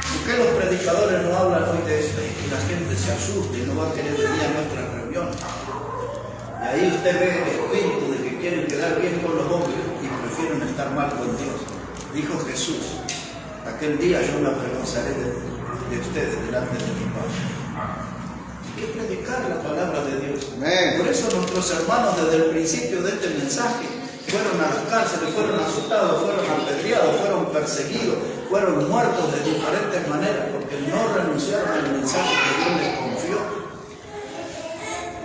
¿Por qué los predicadores no hablan hoy de esto? Y la gente se asusta y no va a querer venir a nuestras reuniones. Y ahí usted ve el espíritu de que quieren quedar bien con los hombres y prefieren estar mal con Dios. Dijo Jesús: aquel día yo me avergonzaré de ustedes delante de mi Padre. Hay que predicar la palabra de Dios. Por eso nuestros hermanos desde el principio de este mensaje fueron a las cárceles, fueron azotados, fueron apedreados, fueron perseguidos, fueron muertos de diferentes maneras, porque no renunciaron al mensaje que Dios les confió.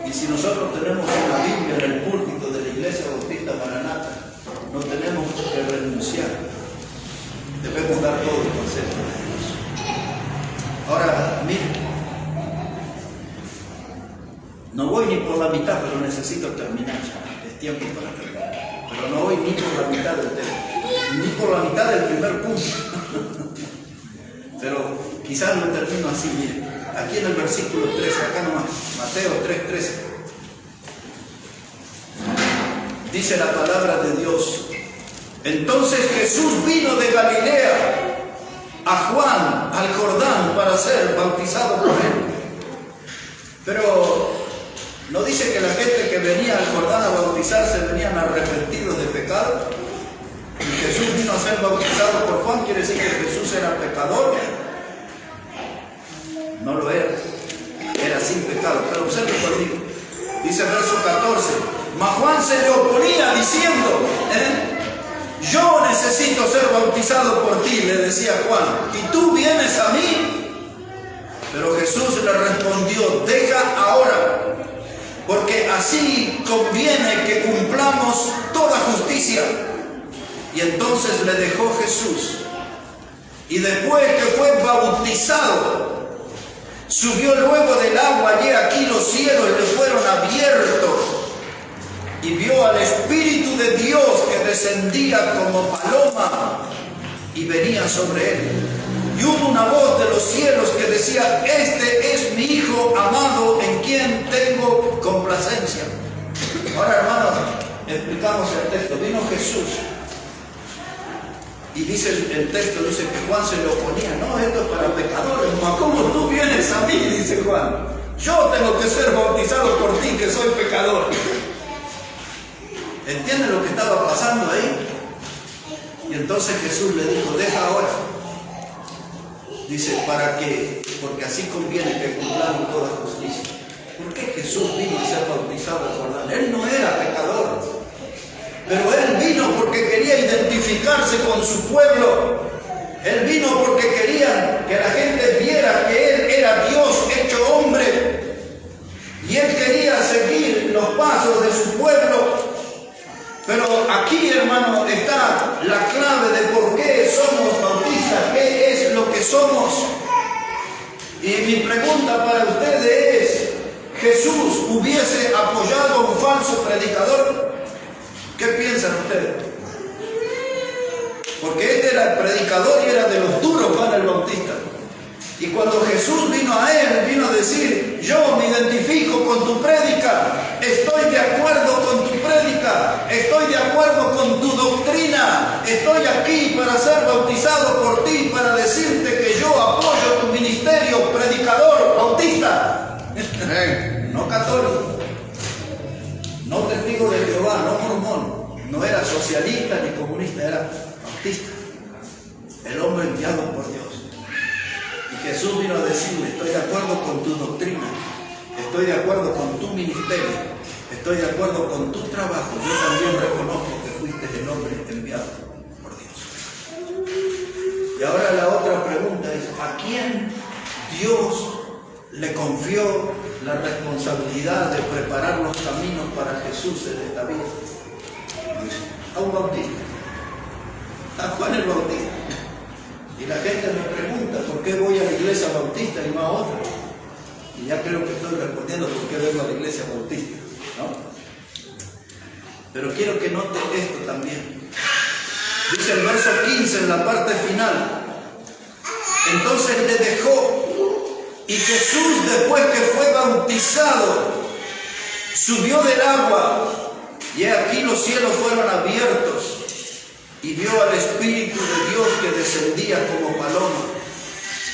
Y si nosotros tenemos una Biblia en el púlpito de la Iglesia Bautista Maranata, no tenemos que renunciar. Debemos dar todo el consejo de Dios. Ahora, miren, no voy ni por la mitad, pero necesito terminar ya. Es tiempo para terminar. Pero no voy ni por la mitad del tema, ni por la mitad del primer punto. Pero Quizás lo termino así, miren. Aquí en el versículo 13, acá nomás, Mateo 3:13. Dice la palabra de Dios. Entonces Jesús vino de Galilea a Juan, al Jordán, para ser bautizado por él. Pero no dice que la gente que venía al Jordán a bautizarse venían arrepentidos de pecado. Y Jesús vino a ser bautizado por Juan, quiere decir que Jesús era pecador. No lo era, era sin pecado. Pero observe conmigo, dice el verso 14, mas Juan se le oponía diciendo, yo necesito ser bautizado por ti, le decía Juan, y tú vienes a mí. Pero Jesús le respondió, deja ahora, porque así conviene que cumplamos toda justicia. Y entonces le dejó Jesús, y después que fue bautizado, subió luego del agua, y aquí los cielos le fueron abiertos, y vio al Espíritu de Dios que descendía como paloma y venía sobre él. Y hubo una voz de los cielos que decía, este es mi Hijo amado en quien tengo complacencia. Ahora, hermanos, explicamos el texto. Vino Jesús y dice el texto, dice que Juan se le oponía. No, esto es para pecadores. ¿Cómo tú vienes a mí? Dice Juan. Yo tengo que ser bautizado por ti, que soy pecador. ¿Entienden lo que estaba pasando ahí? Y entonces Jesús le dijo, deja ahora. Dice, ¿para qué? Porque así conviene que cumplamos toda justicia. ¿Por qué Jesús vino a ser bautizado en Jordán? Él no era pecador. Pero Él vino porque quería identificarse con su pueblo. Él vino porque quería que la gente viera que Él era Dios hecho hombre. Y Él quería seguir los pasos de su pueblo. Pero aquí, hermano, está la clave de por qué somos bautistas, qué es lo que somos. Y mi pregunta para ustedes es, ¿Jesús hubiese apoyado a un falso predicador? ¿Qué piensan ustedes? Porque este era el predicador y era de los duros, Juan el Bautista. Y cuando Jesús vino a él, vino a decir, yo me identifico con tu prédica, estoy de acuerdo con tu prédica, estoy de acuerdo con tu doctrina, estoy aquí para ser bautizado por ti, para decirte que yo apoyo tu ministerio, predicador, bautista. No católico, no testigo de Jehová, no mormón, no era socialista ni comunista, era bautista, el hombre enviado por Dios. Y Jesús vino a decirle, estoy de acuerdo con tu doctrina, estoy de acuerdo con tu ministerio, estoy de acuerdo con tu trabajo, yo también reconozco que fuiste el hombre enviado por Dios. Y ahora la otra pregunta es, ¿a quién Dios le confió la responsabilidad de preparar los caminos para Jesús en esta vida? A un bautista, a Juan el Bautista. Y la gente me pregunta, ¿por qué voy a la iglesia bautista y no a otra? Y ya creo que estoy respondiendo por qué vengo a la iglesia bautista, ¿no? Pero quiero que noten esto también. Dice el verso 15 en la parte final. Entonces le dejó, y Jesús, después que fue bautizado, subió del agua, y aquí los cielos fueron abiertos, y vio al Espíritu de Dios que descendía como paloma.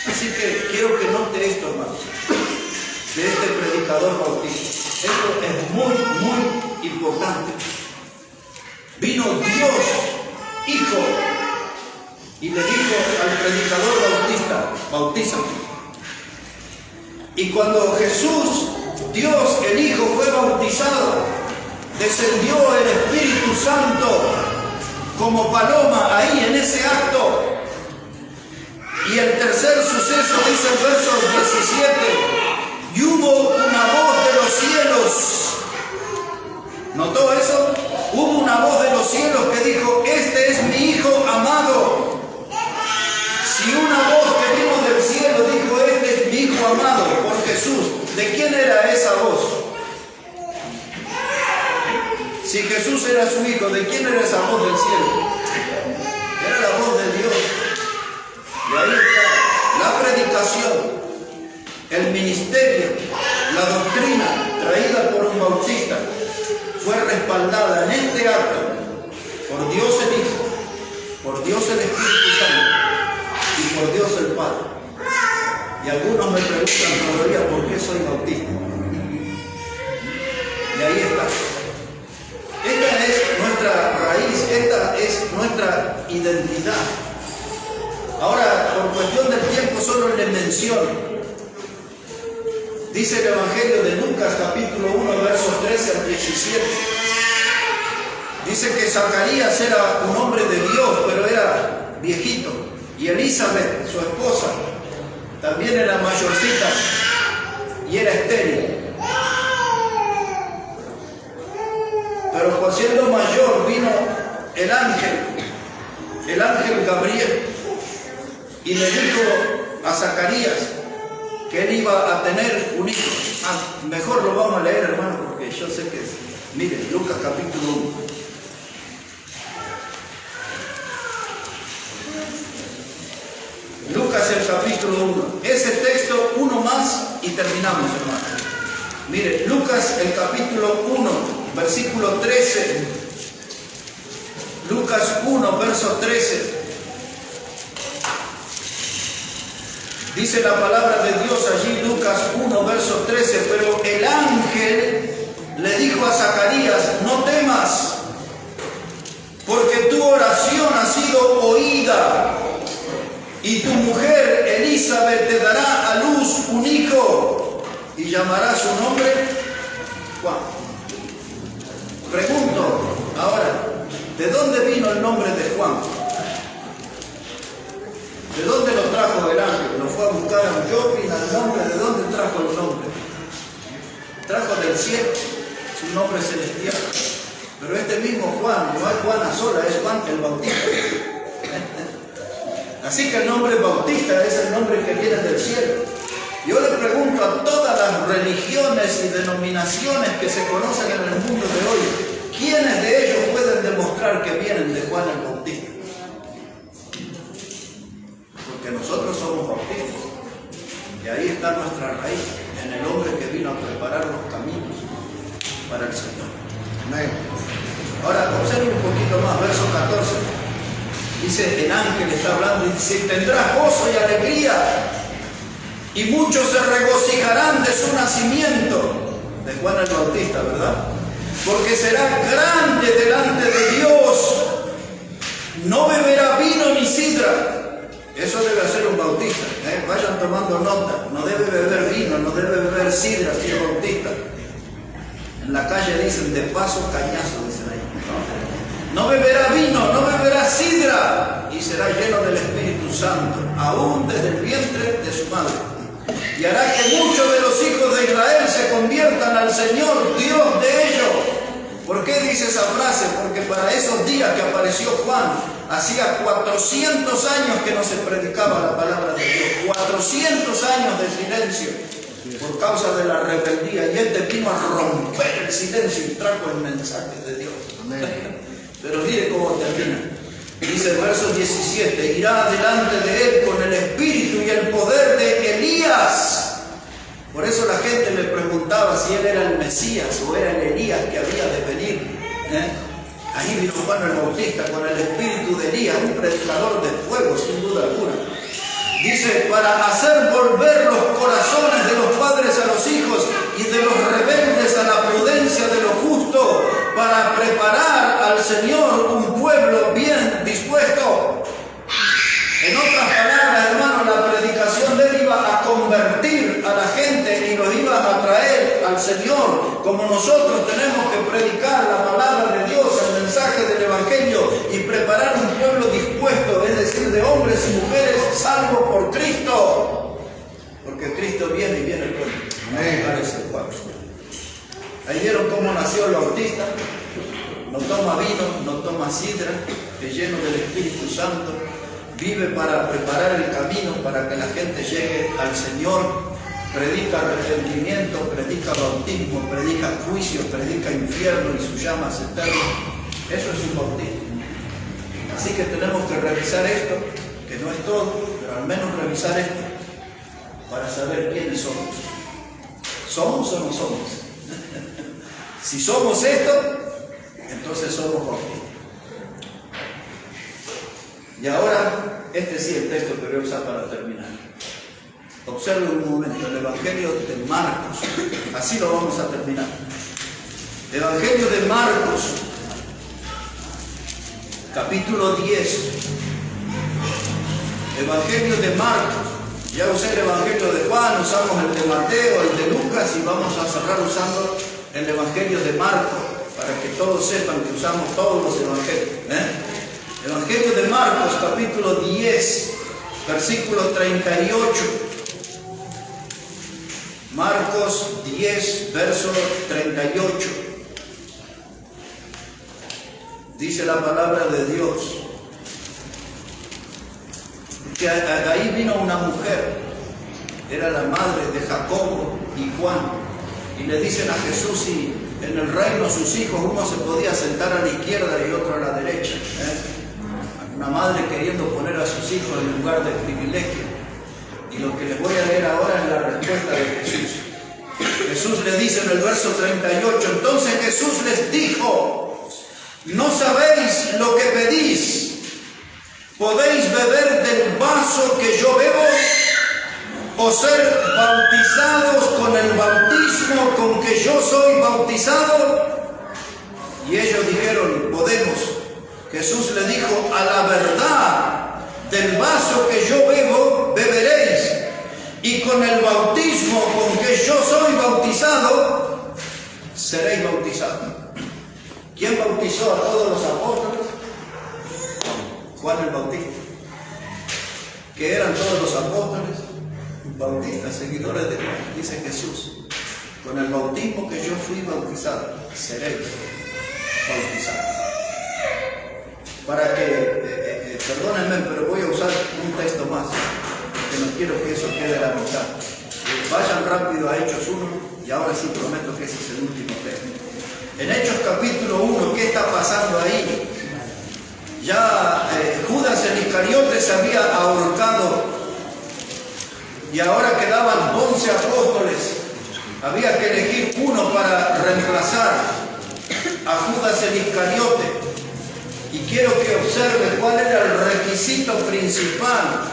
Así que quiero que note esto, hermano, de este predicador bautista. Esto es muy, muy importante. Vino Dios, Hijo, y le dijo al predicador bautista, bautízame. Y cuando Jesús, Dios, el Hijo, fue bautizado, descendió el Espíritu Santo como paloma ahí en ese acto. Y el tercer suceso dice el verso 17, y hubo una voz de los cielos. ¿Notó eso? Hubo una voz de los cielos que dijo, este es mi Hijo amado. Si una voz que vino del cielo dijo, este es mi Hijo amado por Jesús, ¿de quién era esa voz? Si Jesús era su Hijo, ¿de quién era esa voz del cielo? Era la voz de Dios. Y ahí está la predicación revelación, el ministerio, la doctrina traída por un bautista fue respaldada en este acto por Dios el Hijo, por Dios el Espíritu Santo y por Dios el Padre. Y algunos me preguntan todavía por qué soy bautista. Y ahí está. Esta es nuestra raíz, esta es nuestra identidad. Ahora, por cuestión del tiempo, solo le menciono. Dice el Evangelio de Lucas, capítulo 1, versos 13 al 17. Dice que Zacarías era un hombre de Dios, pero era viejito. Y Elizabeth, su esposa, también era mayorcita y era estéril. Pero por siendo mayor vino el ángel Gabriel, y le dijo a Zacarías que él iba a tener un hijo. Mejor lo vamos a leer, hermano, porque yo sé que... Miren, Lucas capítulo 1. Lucas el capítulo 1. Ese texto, uno más y terminamos, hermano. Miren, Lucas el capítulo 1, versículo 13. Lucas 1, verso 13. Dice la palabra de Dios allí, Lucas 1, verso 13, pero el ángel le dijo a Zacarías, no temas, porque tu oración ha sido oída, y tu mujer Elizabeth te dará a luz un hijo, y llamará su nombre Juan. Pregunto ahora, ¿de dónde vino el nombre de Juan? ¿De dónde lo trajo el ángel? ¿Lo fue a buscar a un shopping al nombre? ¿De dónde trajo el nombre? Trajo del cielo, su nombre celestial. Pero este mismo Juan, no es Juana sola, es Juan el Bautista. Así que el nombre Bautista es el nombre que viene del cielo. Yo le pregunto a todas las religiones y denominaciones que se conocen en el mundo de hoy, ¿quiénes de ellos pueden demostrar que vienen de Juan el Bautista? Porque nosotros somos bautistas. Y ahí está nuestra raíz, en el hombre que vino a preparar los caminos para el Señor. Amén. Ahora, observe un poquito más, verso 14. Dice, el ángel está hablando y dice, tendrás gozo y alegría, y muchos se regocijarán de su nacimiento, de Juan el Bautista, ¿verdad? Porque será grande delante de Dios, no beberá vino ni sidra. Eso debe hacer un bautista, vayan tomando nota, no debe beber vino, no debe beber sidra si es bautista. En la calle dicen de paso cañazo, dicen ahí. No beberá vino, no beberá sidra, y será lleno del Espíritu Santo, aún desde el vientre de su madre. Y hará que muchos de los hijos de Israel se conviertan al Señor, Dios de ellos. ¿Por qué dice esa frase? Porque para esos días que apareció Juan, hacía 400 años que no se predicaba la palabra de Dios. 400 años de silencio por causa de la rebeldía. Y este vino a romper el silencio y trajo el mensaje de Dios. Amén. Pero mire cómo termina. Dice el verso 17, irá delante de él con el espíritu y el poder de Elías. Por eso la gente le preguntaba si él era el Mesías o era el Elías que había de venir. Ahí vino Juan el Bautista con el espíritu de Elías, un predicador de fuego, sin duda alguna. Dice, para hacer volver los corazones de los padres a los hijos y de los rebeldes a la prudencia de lo justo, para preparar al Señor un pueblo bien dispuesto. En otras palabras, hermano, la predicación de él iba a convertir a la gente y los iba a traer al Señor, como nosotros tenemos que predicar la palabra de Dios, el mensaje del Evangelio, y preparar un pueblo dispuesto, es decir, de hombres y mujeres salvos por Cristo, porque Cristo viene y viene pronto. Ahí vieron cómo nació el Bautista. No toma vino, no toma sidra, es lleno del Espíritu Santo, vive para preparar el camino para que la gente llegue al Señor, predica arrepentimiento, predica bautismo, predica juicio, predica infierno y sus llamas eternas. Eso es un bautismo. Así que tenemos que revisar esto, que no es todo, pero al menos revisar esto. para saber quiénes somos. ¿Somos o no somos? Si somos esto, entonces somos bautistas. Y ahora, este sí es el texto que voy a usar para terminar. Observe un momento el Evangelio de Marcos. Así lo vamos a terminar. Evangelio de Marcos, capítulo 10. Evangelio de Marcos. Ya usé el Evangelio de Juan, usamos el de Mateo, el de Lucas y vamos a cerrar usando el Evangelio de Marcos para que todos sepan que usamos todos los Evangelios. Evangelio de Marcos, capítulo 10, versículo 38. Marcos 10, verso 38. Dice la palabra de Dios. Que ahí vino una mujer, era la madre de Jacobo y Juan, y le dicen a Jesús si en el reino sus hijos uno se podía sentar a la izquierda y otro a la derecha. Una madre queriendo poner a sus hijos en lugar de privilegio. Y lo que les voy a leer ahora es la respuesta de Jesús. Jesús le dice en el verso 38, entonces Jesús les dijo, no sabéis lo que pedís. ¿Podéis beber del vaso que yo bebo o ser bautizados con el bautismo con que yo soy bautizado? Y ellos dijeron, podemos. Jesús le dijo, a la verdad, del vaso que yo bebo, beberéis, y con el bautismo con que yo soy bautizado, seréis bautizados. ¿Quién bautizó a todos los apóstoles? Juan el Bautista. ¿Que eran todos los apóstoles? Bautistas, seguidores de Juan. Dice Jesús, con el bautismo que yo fui bautizado, seréis bautizados. Para que, perdónenme, pero voy a usar un texto más, porque no quiero que eso quede a la mitad. Vayan rápido a Hechos 1, y ahora sí prometo que ese es el último texto. En Hechos capítulo 1, ¿qué está pasando ahí? Ya Judas el Iscariote se había ahorcado y ahora quedaban 11 apóstoles. Había que elegir uno para reemplazar a Judas el Iscariote. Y quiero que observe cuál era el requisito principal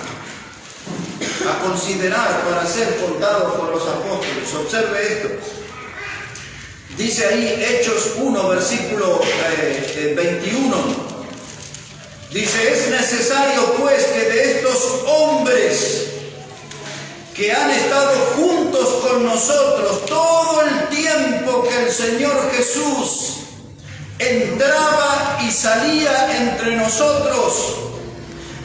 a considerar para ser contado por los apóstoles. Observe esto. Dice ahí Hechos 1, versículo 21. Dice, es necesario pues que de estos hombres que han estado juntos con nosotros todo el tiempo que el Señor Jesús entraba y salía entre nosotros,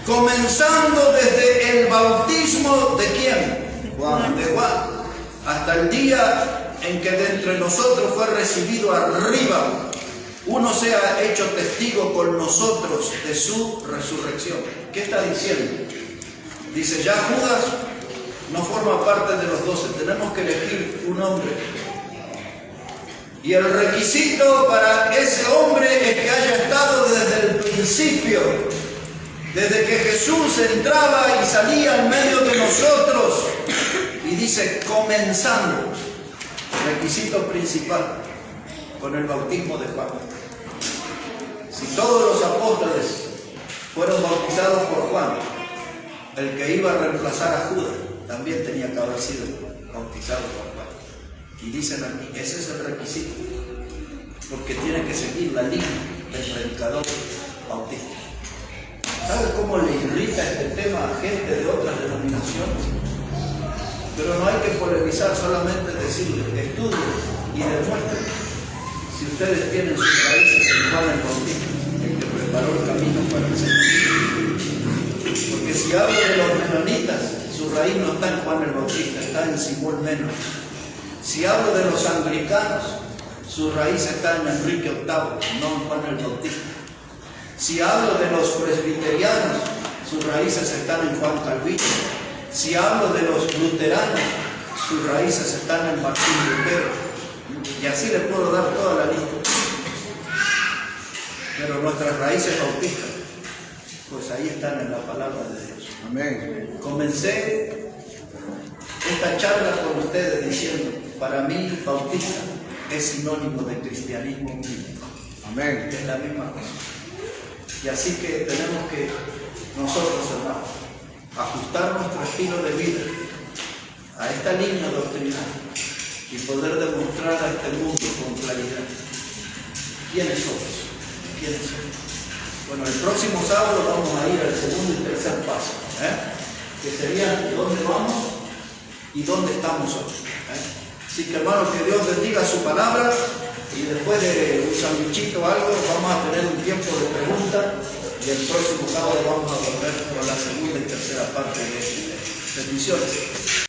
comenzando desde el bautismo de ¿quién? Juan. De Juan, hasta el día en que de entre nosotros fue recibido arriba, uno sea hecho testigo con nosotros de su resurrección. ¿Qué está diciendo? Dice, ya Judas no forma parte de los 12, tenemos que elegir un hombre. Y el requisito para ese hombre es que haya estado desde el principio, desde que Jesús entraba y salía en medio de nosotros. Y dice, comenzando, requisito principal, con el bautismo de Juan. Si todos los apóstoles fueron bautizados por Juan, el que iba a reemplazar a Judas también tenía que haber sido bautizado por Juan. Y dicen aquí, ese es el requisito, porque tiene que seguir la línea del predicador bautista. ¿Sabes cómo le irrita este tema a gente de otras denominaciones? Pero no hay que polemizar, solamente decirle, estudien y demuestren si ustedes tienen sus raíces en Juan el Bautista, el que preparó el camino para el Señor. Porque si hablo de los menonitas, su raíz no está en Juan el Bautista, está en Simón Menor. Si hablo de los anglicanos, su raíz está en Enrique VIII, no en Juan el Bautista. Si hablo de los presbiterianos, sus raíces están en Juan Calvino. Si hablo de los luteranos, sus raíces están en Martín Lutero. Y así le puedo dar toda la lista. Pero nuestras raíces bautistas, pues ahí están en la palabra de Dios. Amén. Comencé esta charla con ustedes diciendo, para mí bautista es sinónimo de cristianismo bíblico. Amén. Es la misma cosa. Y así que tenemos que nosotros, hermanos, ajustar nuestro estilo de vida a esta línea doctrinal y poder demostrar a este mundo con claridad quiénes somos. ¿Quiénes somos? Bueno, el próximo sábado vamos a ir al segundo y tercer paso, que sería dónde vamos y dónde estamos hoy. Así que, hermanos, que Dios bendiga su palabra y después de un sandwichito o algo vamos a tener un tiempo de preguntas y el próximo sábado vamos a volver con la segunda y tercera parte de peticiones.